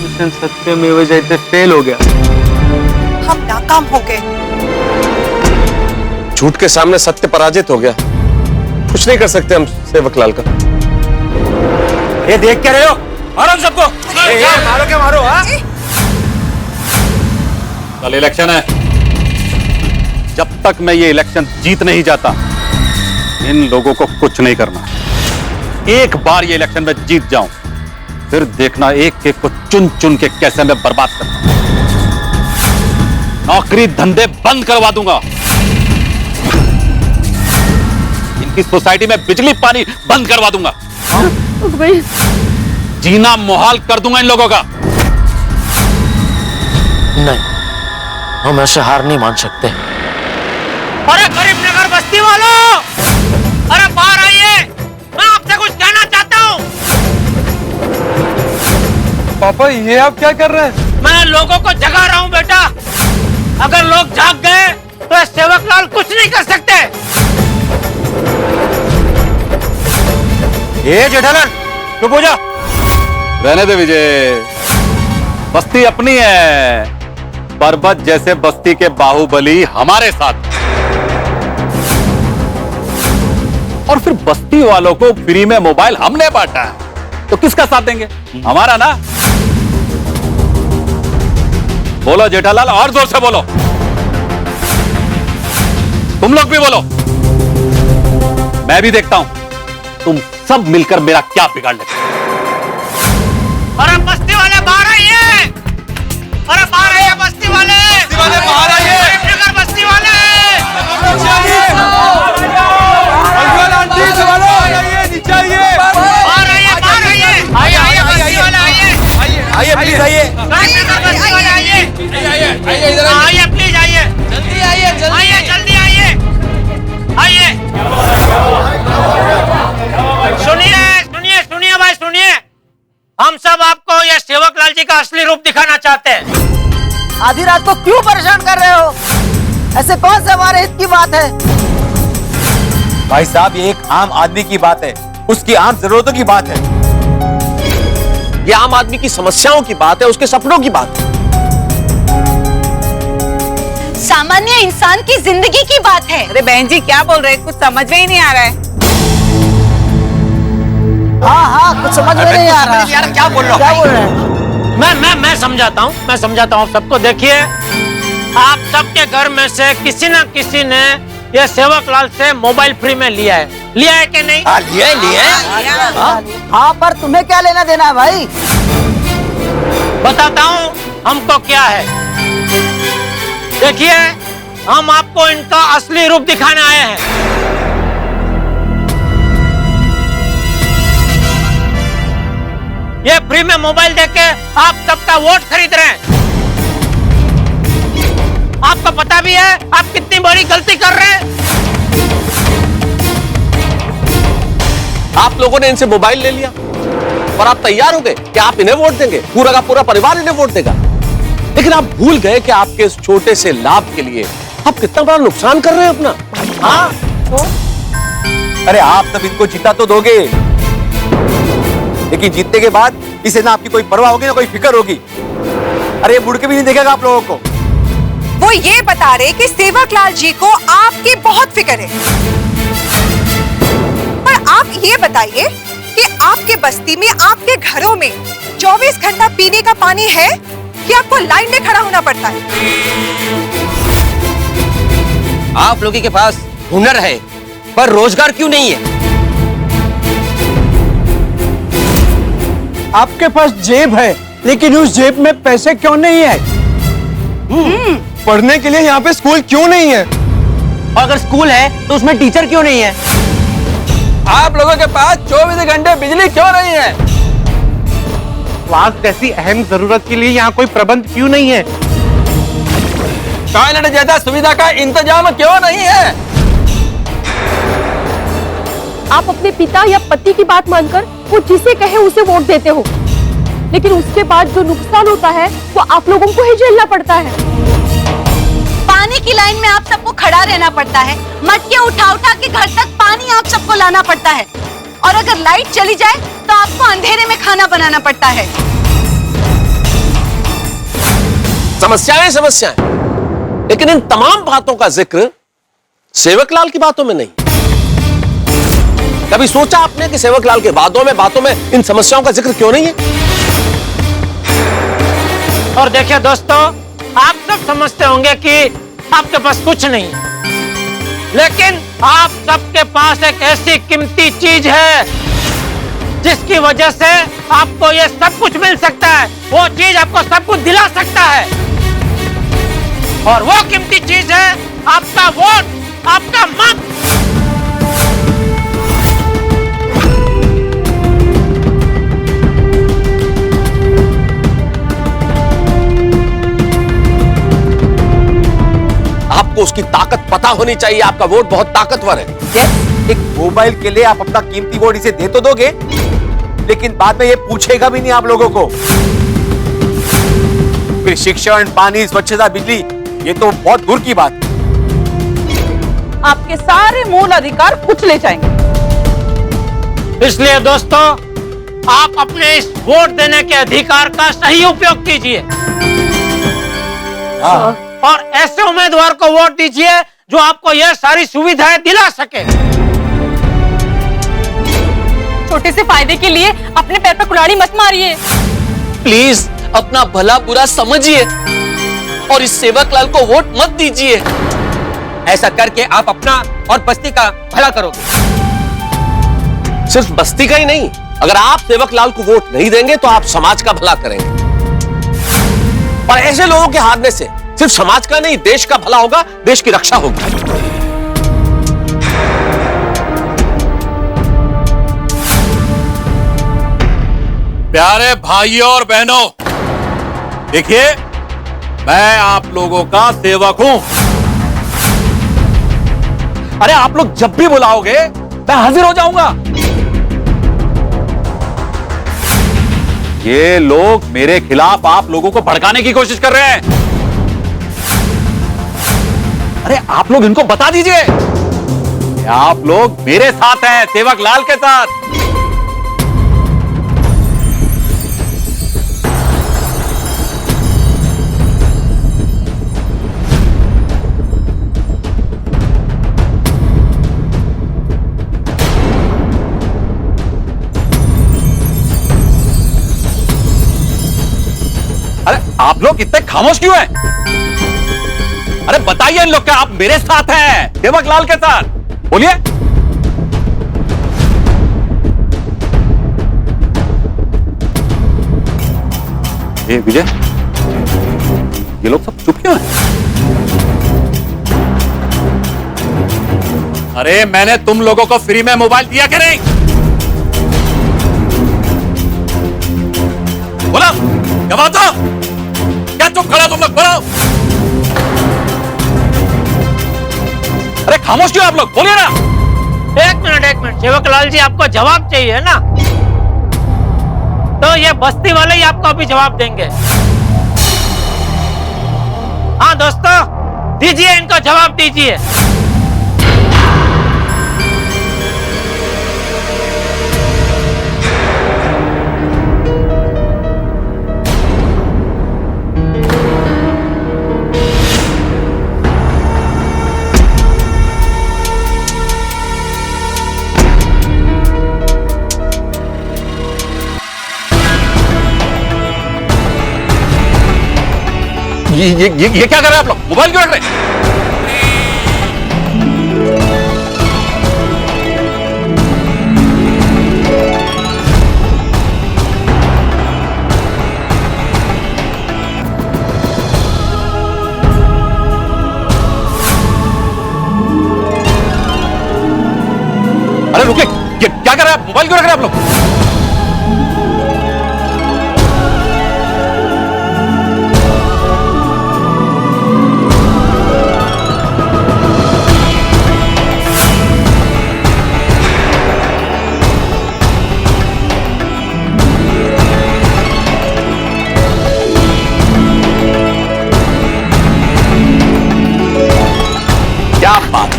मिशन सत्यमेव जयते फेल हो गया। हम नाकाम हो गए। झूठ के सामने सत्य पराजित हो गया। कुछ नहीं कर सकते हम सेवक लाल का। ये देख क्या रहे हो? मारो सबको। मारो क्या मारो? हाँ? कल इलेक्शन है। जब तक मैं ये इलेक्शन जीत नहीं जाता, इन लोगों को कुछ नहीं करना। एक बार ये इलेक्शन में जीत जाऊं, फिर देखना एक एक को चुन चुन के कैसे मैं बर्बाद करता। नौकरी धंधे बंद करवा दूंगा। इनकी सोसाइटी में बिजली पानी बंद करवा दूंगा। जीना मुहाल कर दूंगा इन लोगों का। नहीं, हम ऐसे हार नहीं मान सकते। अरे गरीब नगर बस्ती वालों, अरे बाहर आइए, मैं आपसे कुछ कहना चाहता हूँ। पापा ये आप क्या कर रहे हैं? मैं लोगों को जगा रहा हूँ बेटा। अगर लोग जाग गए तो सेवक लाल कुछ नहीं कर सकते। ये जेठालाल चुप हो जा। रहने दे विजय, बस्ती अपनी है। पर्वत जैसे बस्ती के बाहुबली हमारे साथ, और फिर बस्ती वालों को फ्री में मोबाइल हमने बांटा है, तो किसका साथ देंगे? हमारा ना। बोलो जेठालाल, और जोर से बोलो। तुम लोग भी बोलो। मैं भी देखता हूं तुम सब मिलकर मेरा क्या बिगाड़ लेते हो। अरे बस्ती वाले बाहर आइए, अरे बाहर आइए बस्ती वाले, बाहर आइए, नगर बस्ती वाले। नीचे आइए। बाहर आइए, बाहर आइए, आइए आइए बस्ती वाले आइए, आइए प्लीज आइए। नगर बस्ती वाले आइए, आइए प्लीज आइए, जल्दी आइए, जल्दी आइए, आइए। सुनिए सुनिए सुनिए भाई सुनिए, हम सब आपको ये सेवक लाल जी का असली रूप दिखाना चाहते हैं। आधी रात को क्यों परेशान कर रहे हो? ऐसे कौन से हमारे हित की बात है? भाई साहब ये एक आम आदमी की बात है, उसकी आम जरूरतों की बात है। ये आम आदमी की समस्याओं की बात है, उसके सपनों की बात है। सामान्य इंसान की जिंदगी की बात है। अरे बहन जी क्या बोल रहे हैं? कुछ समझ में ही नहीं आ रहा है। हाँ कुछ समझ में नहीं आ रहा। क्या बोल रहे हैं? मैं समझाता हूँ, मैं समझाता हूँ सबको। देखिए, आप सबके घर में से किसी न किसी ने ये सेवक लाल से मोबाइल फ्री में लिया है कि नहीं? हाँ पर तुम्हें क्या लेना देना है भाई? बताता हूँ हमको क्या है। देखिए, हम आपको इनका असली रूप दिखाने आए हैं। ये फ्री में मोबाइल देके आप सबका वोट खरीद रहे हैं। आपको पता भी है आप कितनी बड़ी गलती कर रहे हैं? आप लोगों ने इनसे मोबाइल ले लिया और आप तैयार हो गए कि आप इन्हें वोट देंगे, पूरा का पूरा परिवार इन्हें वोट देगा। लेकिन आप भूल गए कि आपके इस छोटे से लाभ के लिए आप कितना बड़ा नुकसान कर रहे हैं अपना। हाँ अरे आप सब इनको जीता तो दोगे, लेकिन जीतने के बाद इसे ना आपकी कोई परवाह होगी ना कोई फिक्र होगी। अरे ये मुड़ के भी नहीं देखेगा आप लोगों को। वो ये बता रहे कि सेवकलाल जी को आपकी बहुत फिक्र है, पर आप ये बताइए कि आपके बस्ती में, आपके घरों में 24 घंटा पीने का पानी है कि आपको लाइन में खड़ा होना पड़ता है? आप लोगों के पास हुनर है पर रोजगार क्यों नहीं है? आपके पास जेब है लेकिन उस जेब में पैसे क्यों नहीं है? पढ़ने के लिए यहाँ पे स्कूल क्यों नहीं है? और अगर स्कूल है तो उसमें टीचर क्यों नहीं है? आप लोगों के पास 24 घंटे बिजली क्यों नहीं है? स्वास्थ्य जैसी अहम जरूरत के लिए यहाँ कोई प्रबंध क्यों नहीं है? टॉयलेट जैसा सुविधा का इंतजाम क्यों नहीं है? आप अपने पिता या पति की बात मानकर वो जिसे कहे उसे वोट देते हो, लेकिन उसके बाद जो नुकसान होता है वो आप लोगों को ही झेलना पड़ता है। पानी की लाइन में आप सबको खड़ा रहना पड़ता है, मटके उठा उठा के घर तक पानी आप सबको लाना पड़ता है, और अगर लाइट चली जाए तो आपको अंधेरे में खाना बनाना पड़ता है। समस्याएं समस्याएं, लेकिन इन तमाम बातों का जिक्र सेवकलाल की बातों में नहीं। कभी सोचा आपने कि सेवकलाल के बातों में इन समस्याओं का जिक्र क्यों नहीं है? और देखिए दोस्तों, आप सब समझते होंगे कि आपके पास कुछ नहीं है, लेकिन आप सबके पास एक ऐसी कीमती चीज है जिसकी वजह से आपको ये सब कुछ मिल सकता है। वो चीज आपको सब कुछ दिला सकता है, और वो कीमती चीज है आपका वोट, आपका मत। आपको उसकी ताकत पता होनी चाहिए। आपका वोट बहुत ताकतवर है। एक मोबाइल के लिए आप अपना कीमती वोट इसे दे तो दोगे, लेकिन बाद में ये पूछेगा भी नहीं आप लोगों को। फिर शिक्षण, पानी, स्वच्छता, बिजली, ये तो बहुत दूर की बात। आपके सारे मूल अधिकार कुचले जाएंगे। इसलिए दोस्तों, आप अपने इस वोट देने के अधिकार का सही उपयोग कीजिए और ऐसे उम्मीदवार को वोट दीजिए जो आपको यह सारी सुविधाएं दिला सके। छोटे से फायदे के लिए अपने पैर पर कुल्हाड़ी मत मारिए। प्लीज अपना भला बुरा समझिए और इस सेवकलाल को वोट मत दीजिए। ऐसा करके आप अपना और बस्ती का भला करोगे। सिर्फ बस्ती का ही नहीं, अगर आप सेवकलाल को वोट नहीं देंगे तो आप समाज का भला करेंगे, और ऐसे लोगों के हारने से सिर्फ समाज का नहीं, देश का भला होगा, देश की रक्षा होगी। प्यारे भाइयों और बहनों, देखिए, मैं आप लोगों का सेवक हूं। अरे आप लोग जब भी बुलाओगे मैं हाजिर हो जाऊंगा। ये लोग मेरे खिलाफ आप लोगों को भड़काने की कोशिश कर रहे हैं। अरे आप लोग इनको बता दीजिए कि आप लोग मेरे साथ हैं, सेवकलाल के साथ। अरे आप लोग इतने खामोश क्यों हैं? अरे बताइए इन लोग क्या आप मेरे साथ हैं, सेवकलाल के साथ? बोलिए। ये विजय, ये लोग सब चुप क्यों हैं? अरे मैंने तुम लोगों को फ्री में मोबाइल दिया कि नहीं? बोला, क्या बात है? क्या चुप खड़ा तुम लोग? बोलो। अरे खामोश क्यों आप लोग, बोलिए ना। एक मिनट सेवकलाल जी, आपको जवाब चाहिए ना, तो ये बस्ती वाले ही आपको अभी जवाब देंगे। हाँ दोस्तों, दीजिए इनको जवाब दीजिए। ये क्या कर रहे हैं आप लोग, मोबाइल क्यों रख रहे हैं? अरे रुकिए, ये क्या कर रहे हैं आप, मोबाइल क्यों रख रहे हैं आप लोग? क्या बात है?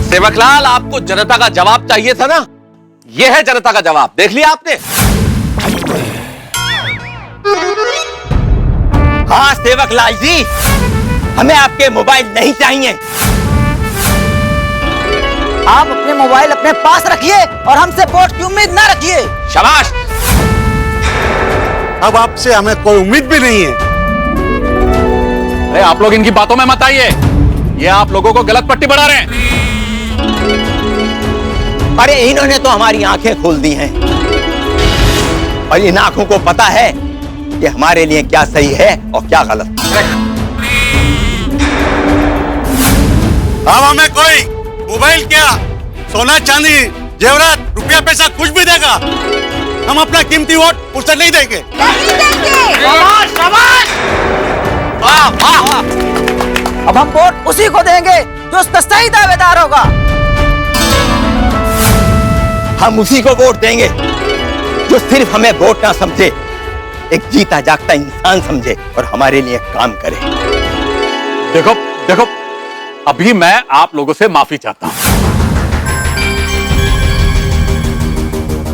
सेवकलाल, आपको जनता का जवाब चाहिए था ना, यह है जनता का जवाब, देख लिया आपने। हाँ सेवकलाल जी, हमें आपके मोबाइल नहीं चाहिए। आप अपने मोबाइल अपने पास रखिए और हमसे वोट की उम्मीद ना रखिए। शाबाश। अब आपसे हमें कोई उम्मीद भी नहीं है। अरे आप लोग इनकी बातों में मत आइए, ये आप लोगों को गलत पट्टी बढ़ा रहे हैं। अरे इन्होंने तो हमारी आंखें खोल दी हैं और इन आंखों को पता है कि हमारे लिए क्या सही है और क्या गलत। अब हमें कोई मोबाइल क्या, सोना चांदी जेवरात रुपया पैसा कुछ भी देगा, हम अपना कीमती वोट उसे नहीं देंगे। शाबाश, शाबाश। वाह वाह। अब हम वोट उसी को देंगे जो उसका सही दावेदार होगा। हम उसी को वोट देंगे जो सिर्फ हमें वोट ना समझे, एक जीता जागता इंसान समझे और हमारे लिए काम करे। देखो देखो, अभी मैं आप लोगों से माफी चाहता हूं।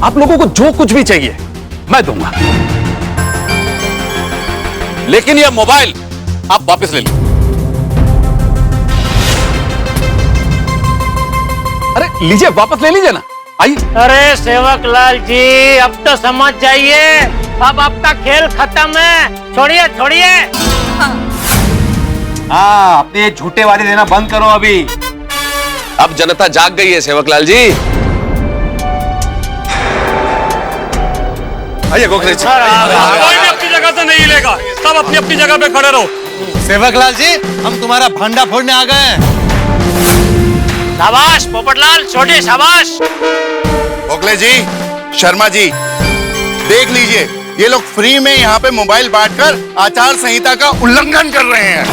आप लोगों को जो कुछ भी चाहिए मैं दूंगा, लेकिन यह मोबाइल आप वापस ले लो। अरे लीजिए, वापस ले लीजिए ना, आइए। अरे सेवकलाल जी, अब तो समझ जाइए, अब आपका खेल खत्म है, छोड़िए छोड़िए। हाँ, अपने ये झूठे वादे देना बंद करो अभी। अब जनता जाग गई है सेवकलाल जी। आइए गोखले जी। कोई भी अपनी जगह से नहीं हिलेगा, सब अपनी अपनी जगह पे खड़े रहो। सेवकलाल जी, हम तुम्हारा भांडा फोड़ने आ गए हैं। शाबाश पोपटलाल, छोटे शाबाश। गोखले जी, शर्मा जी, देख लीजिए, ये लोग फ्री में यहाँ पे मोबाइल बांटकर आचार संहिता का उल्लंघन कर रहे हैं।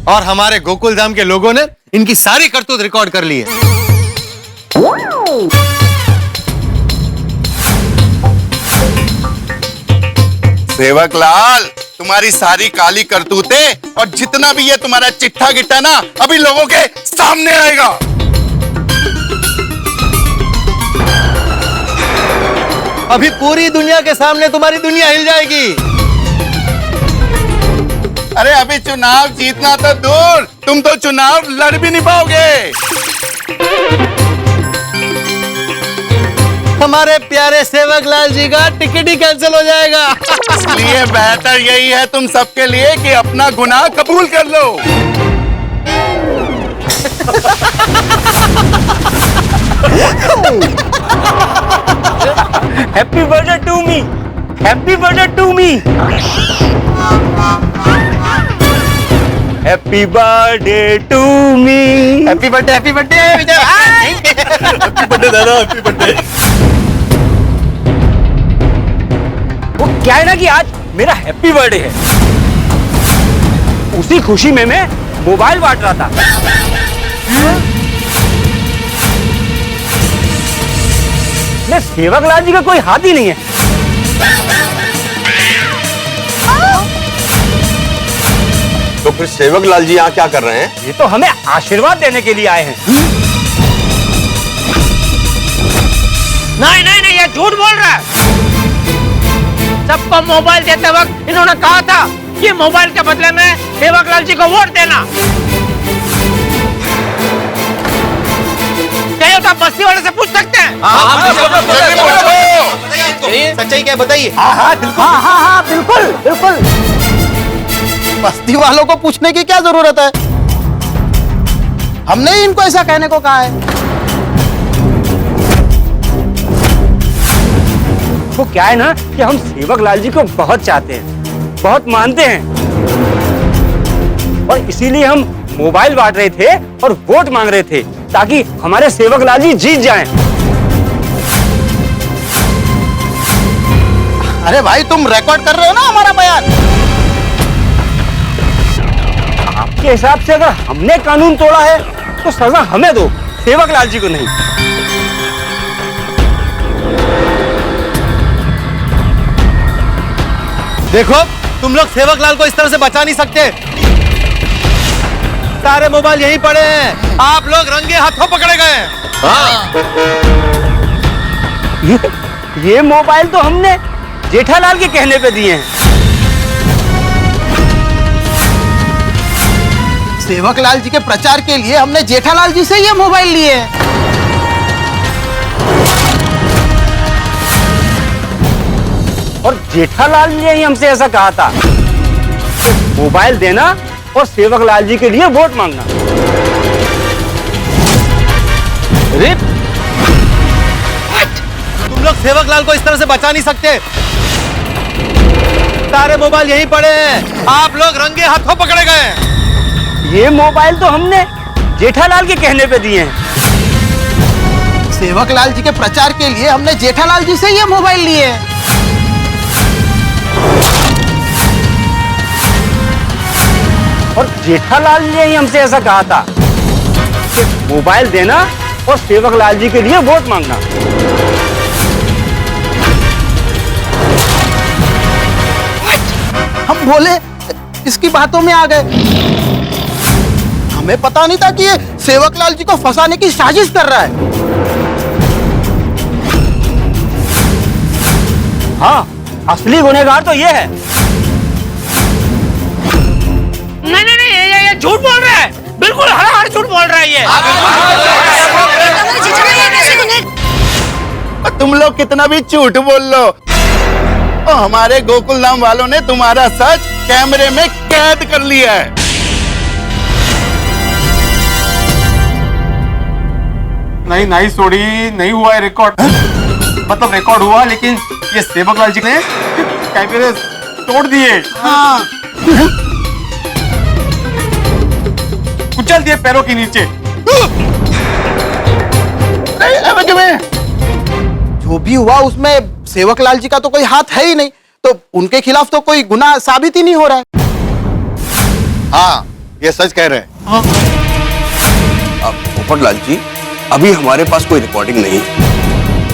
और हमारे गोकुल धाम के लोगों ने इनकी सारी करतूत रिकॉर्ड कर ली है। सेवकलाल, तुम्हारी सारी काली करतूतें और जितना भी ये तुम्हारा चिट्ठा गिट्टा ना अभी लोगों के सामने आएगा। अभी पूरी दुनिया के सामने तुम्हारी दुनिया हिल जाएगी। अरे अभी चुनाव जीतना तो दूर, तुम तो चुनाव लड़ भी नहीं पाओगे। हमारे प्यारे सेवकलाल जी का टिकट ही कैंसिल हो जाएगा। इसलिए बेहतर यही है तुम सबके लिए कि अपना गुनाह कबूल कर लो। Happy birthday to me, happy birthday to me, happy birthday to me. Happy birthday happy birthday happy birthday दादा, हैप्पी बर्थडे। वो क्या है ना कि आज मेरा हैप्पी बर्थडे है, उसी खुशी में मैं मोबाइल बांट रहा था। मैं सेवकलाल जी का कोई हाथ ही नहीं है। तो फिर सेवकलाल जी यहाँ क्या कर रहे हैं? ये तो हमें आशीर्वाद देने के लिए आए हैं। नहीं नहीं नहीं, ये झूठ बोल रहा है। सबको मोबाइल देते वक्त इन्होंने कहा था कि मोबाइल के बदले में सेवकलाल जी को वोट देना। चाहिए तो आप बस्ती वाले से पूछ सकते हैं। सच्चाई क्या बताइए। हाँ बिल्कुल बिल्कुल। बस्ती वालों को पूछने की क्या जरूरत है, हमने ही इनको ऐसा कहने को कहा है। वो क्या है ना कि हम सेवकलाल जी को बहुत चाहते हैं, बहुत मानते हैं, और इसीलिए हम मोबाइल बांट रहे थे और वोट मांग रहे थे ताकि हमारे सेवकलाल जी जीत जाएं। अरे भाई तुम रिकॉर्ड कर रहे हो ना हमारा बयान। आपके हिसाब से अगर हमने कानून तोड़ा है तो सजा हमें दो, सेवकलाल जी को नहीं। देखो तुम लोग सेवकलाल को इस तरह से बचा नहीं सकते। सारे मोबाइल यहीं पड़े हैं, आप लोग रंगे हाथों पकड़े गए हैं। ये मोबाइल तो हमने जेठालाल के कहने पे दिए हैं। सेवकलाल जी के प्रचार के लिए हमने जेठालाल जी से ये मोबाइल लिए हैं। और जेठालाल जी ने ही हमसे ऐसा कहा था कि मोबाइल देना और सेवकलाल जी के लिए वोट मांगना। तुम लोग सेवकलाल को इस तरह से बचा नहीं सकते। सारे मोबाइल यहीं पड़े हैं, आप लोग रंगे हाथों पकड़े गए हैं। ये मोबाइल तो हमने जेठालाल के कहने पे दिए हैं। सेवकलाल जी के प्रचार के लिए हमने जेठालाल जी से ये मोबाइल लिए हैं। और जेठालाल जी ने ही हमसे ऐसा कहा था कि मोबाइल देना और सेवकलाल जी के लिए वोट मांगना। हम बोले इसकी बातों में आ गए। हमें पता नहीं था कि ये सेवकलाल जी को फंसाने की साजिश कर रहा है। हाँ, असली गुनहगार तो ये है। नहीं नहीं नहीं, ये झूठ बोल रहा है, बिल्कुल हर झूठ बोल रहा है ये। तुम लोग कितना भी झूठ बोल लो, तो हमारे गोकुल धाम वालों ने तुम्हारा सच कैमरे में कैद कर लिया है। नहीं नहीं सोडी, नहीं हुआ है रिकॉर्ड। मतलब रिकॉर्ड हुआ, लेकिन ये सेवकलाल जी ने कैमरे तोड़ दिए। हाँ। कुचल दिए पैरों के नीचे। जो भी हुआ उसमें सेवकलाल जी का तो कोई हाथ है ही नहीं, तो उनके खिलाफ तो कोई गुनाह साबित ही नहीं हो रहा है। हाँ, ये सच कह रहे हैं। पोपटलाल जी, अभी हमारे पास कोई रिकॉर्डिंग नहीं है,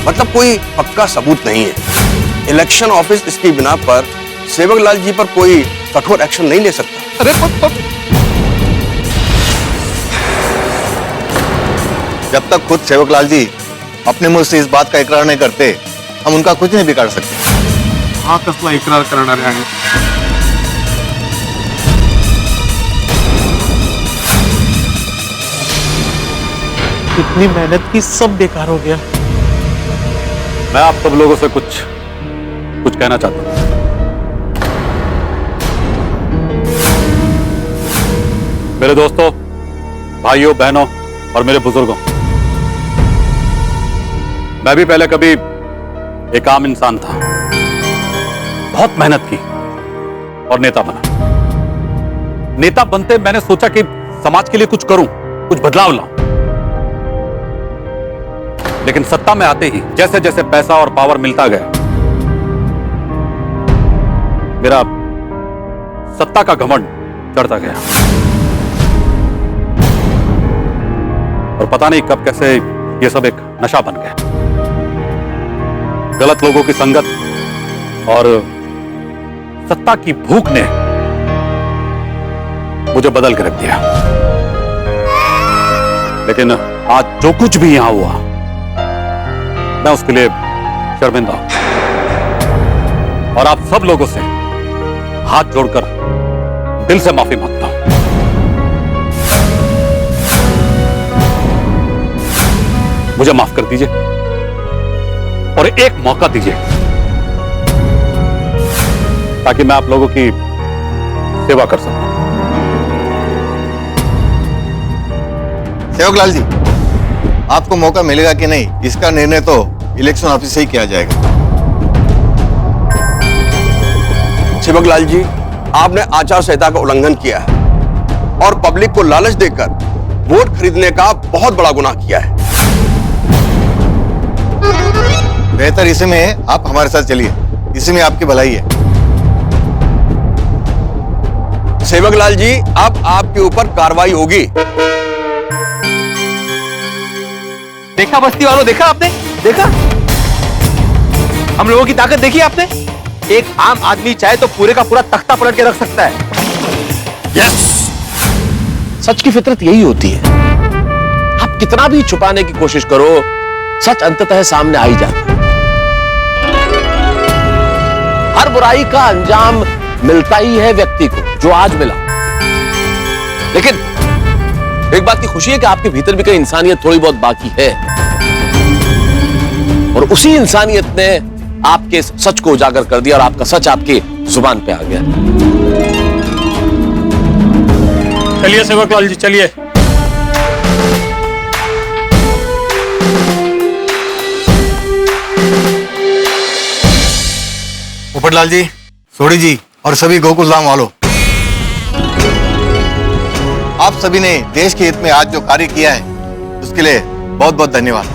मतलब कोई पक्का सबूत नहीं है। इलेक्शन ऑफिस इसकी बिना पर सेवकलाल जी पर कोई कठोर एक्शन नहीं ले सकता। अरे जब तक खुद सेवकलाल जी अपने मुंह से इस बात का इकरार नहीं करते, हम उनका कुछ नहीं बिगाड़ सकते। हाँ, कसला इकरार करणार आहे। इतनी मेहनत की, सब बेकार हो गया। मैं आप सब लोगों से कुछ कहना चाहता हूं। मेरे दोस्तों, भाइयों, बहनों और मेरे बुजुर्गों, मैं भी पहले कभी एक आम इंसान था, बहुत मेहनत की और नेता बना। नेता बनते मैंने सोचा कि समाज के लिए कुछ करूं, कुछ बदलाव लाऊं। लेकिन सत्ता में आते ही जैसे जैसे पैसा और पावर मिलता गया, मेरा सत्ता का घमंड चढ़ता गया। और पता नहीं कब कैसे ये सब एक नशा बन गया। गलत लोगों की संगत और सत्ता की भूख ने मुझे बदल के रख दिया। लेकिन आज जो कुछ भी यहां हुआ, मैं उसके लिए शर्मिंदा हूं और आप सब लोगों से हाथ जोड़कर दिल से माफी मांगता हूं। मुझे माफ कर दीजिए और एक मौका दीजिए ताकि मैं आप लोगों की सेवा कर सकूं। सेवकलाल जी, आपको मौका मिलेगा कि नहीं, इसका निर्णय तो इलेक्शन ऑफिस से ही किया जाएगा। सेवकलाल जी, आपने आचार संहिता का उल्लंघन किया है और पब्लिक को लालच देकर वोट खरीदने का बहुत बड़ा गुनाह किया है। बेहतर इसी में आप हमारे साथ चलिए, इसी में आपकी भलाई है। सेवकलाल जी, अब आपके ऊपर कार्रवाई होगी। देखा बस्ती वालों, देखा आपने? देखा हम लोगों की ताकत देखी आपने? एक आम आदमी चाहे तो पूरे का पूरा तख्ता पलट के रख सकता है। यस, सच की फितरत यही होती है। आप कितना भी छुपाने की कोशिश करो, सच अंततः सामने आ ही जाता है। हर बुराई का अंजाम मिलता ही है व्यक्ति को, जो आज मिला। लेकिन एक बात की खुशी है कि आपके भीतर भी कहीं इंसानियत थोड़ी बहुत बाकी है, और उसी इंसानियत ने आपके सच को उजागर कर दिया और आपका सच आपकी जुबान पे आ गया। चलिए सेवकलाल जी, चलिए। पोपटलाल जी, सोढ़ी जी और सभी गोकुल धाम वालों, आप सभी ने देश के हित में आज जो कार्य किया है उसके लिए बहुत बहुत धन्यवाद।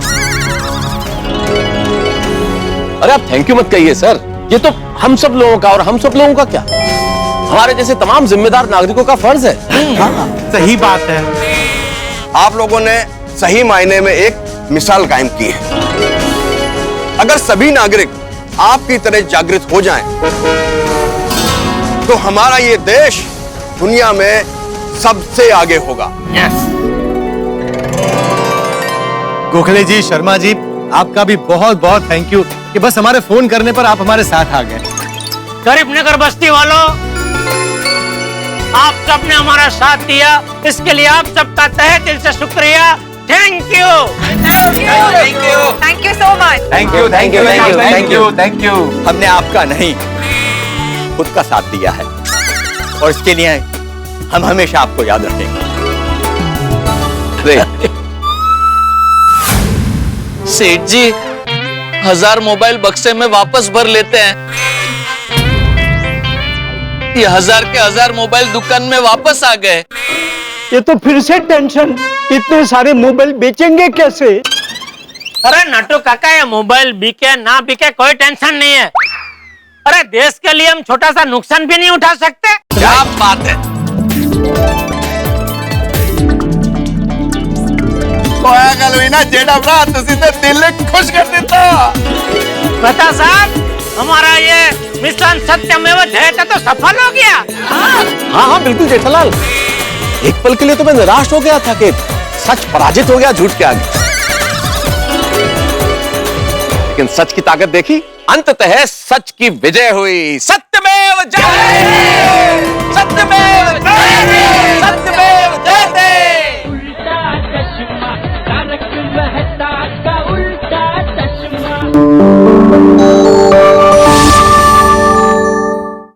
अरे आप थैंक यू मत कहिए सर, ये तो हम सब लोगों का, और हम सब लोगों का क्या, हमारे जैसे तमाम जिम्मेदार नागरिकों का फर्ज है। सही बात है। आप लोगों ने सही मायने में एक मिसाल कायम की है। अगर सभी नागरिक आपकी तरह जागृत हो जाएं, तो हमारा ये देश दुनिया में सबसे आगे होगा। गोखले जी, शर्मा जी, आपका भी बहुत बहुत थैंक यू कि बस हमारे फोन करने पर आप हमारे साथ आ गए। गरीबनगर बस्ती वालों, आप सबने हमारा साथ दिया, इसके लिए आप सबका तहे दिल से शुक्रिया। Thank you, thank you, thank you so much. Thank you, thank you, thank you, thank you, thank you. हमने आपका नहीं, खुद का साथ दिया है, और इसके लिए हम हमेशा आपको याद रखेंगे। सेठ जी, 1000 मोबाइल बक्से में वापस भर लेते हैं। ये 1000 के 1000 मोबाइल दुकान में वापस आ गए। ये तो फिर से टेंशन, इतने सारे मोबाइल बेचेंगे कैसे? अरे नटू काका, ये मोबाइल बिके ना बिके कोई टेंशन नहीं है। अरे देश के लिए हम छोटा सा नुकसान भी नहीं उठा सकते। क्या बात है। जेड़ा भरा तुसी ते दिल खुश कर देता। बता साहब, हमारा ये मिशन सत्यमेव जयते तो सफल हो गया। हाँ हाँ बिल्कुल जेठालाल, एक पल के लिए तो मैं निराश हो गया था कि सच पराजित हो गया झूठ के आगे, लेकिन सच की ताकत देखी, अंततः सच की विजय हुई। सत्यमेव जयते, सत्यमेव जयते।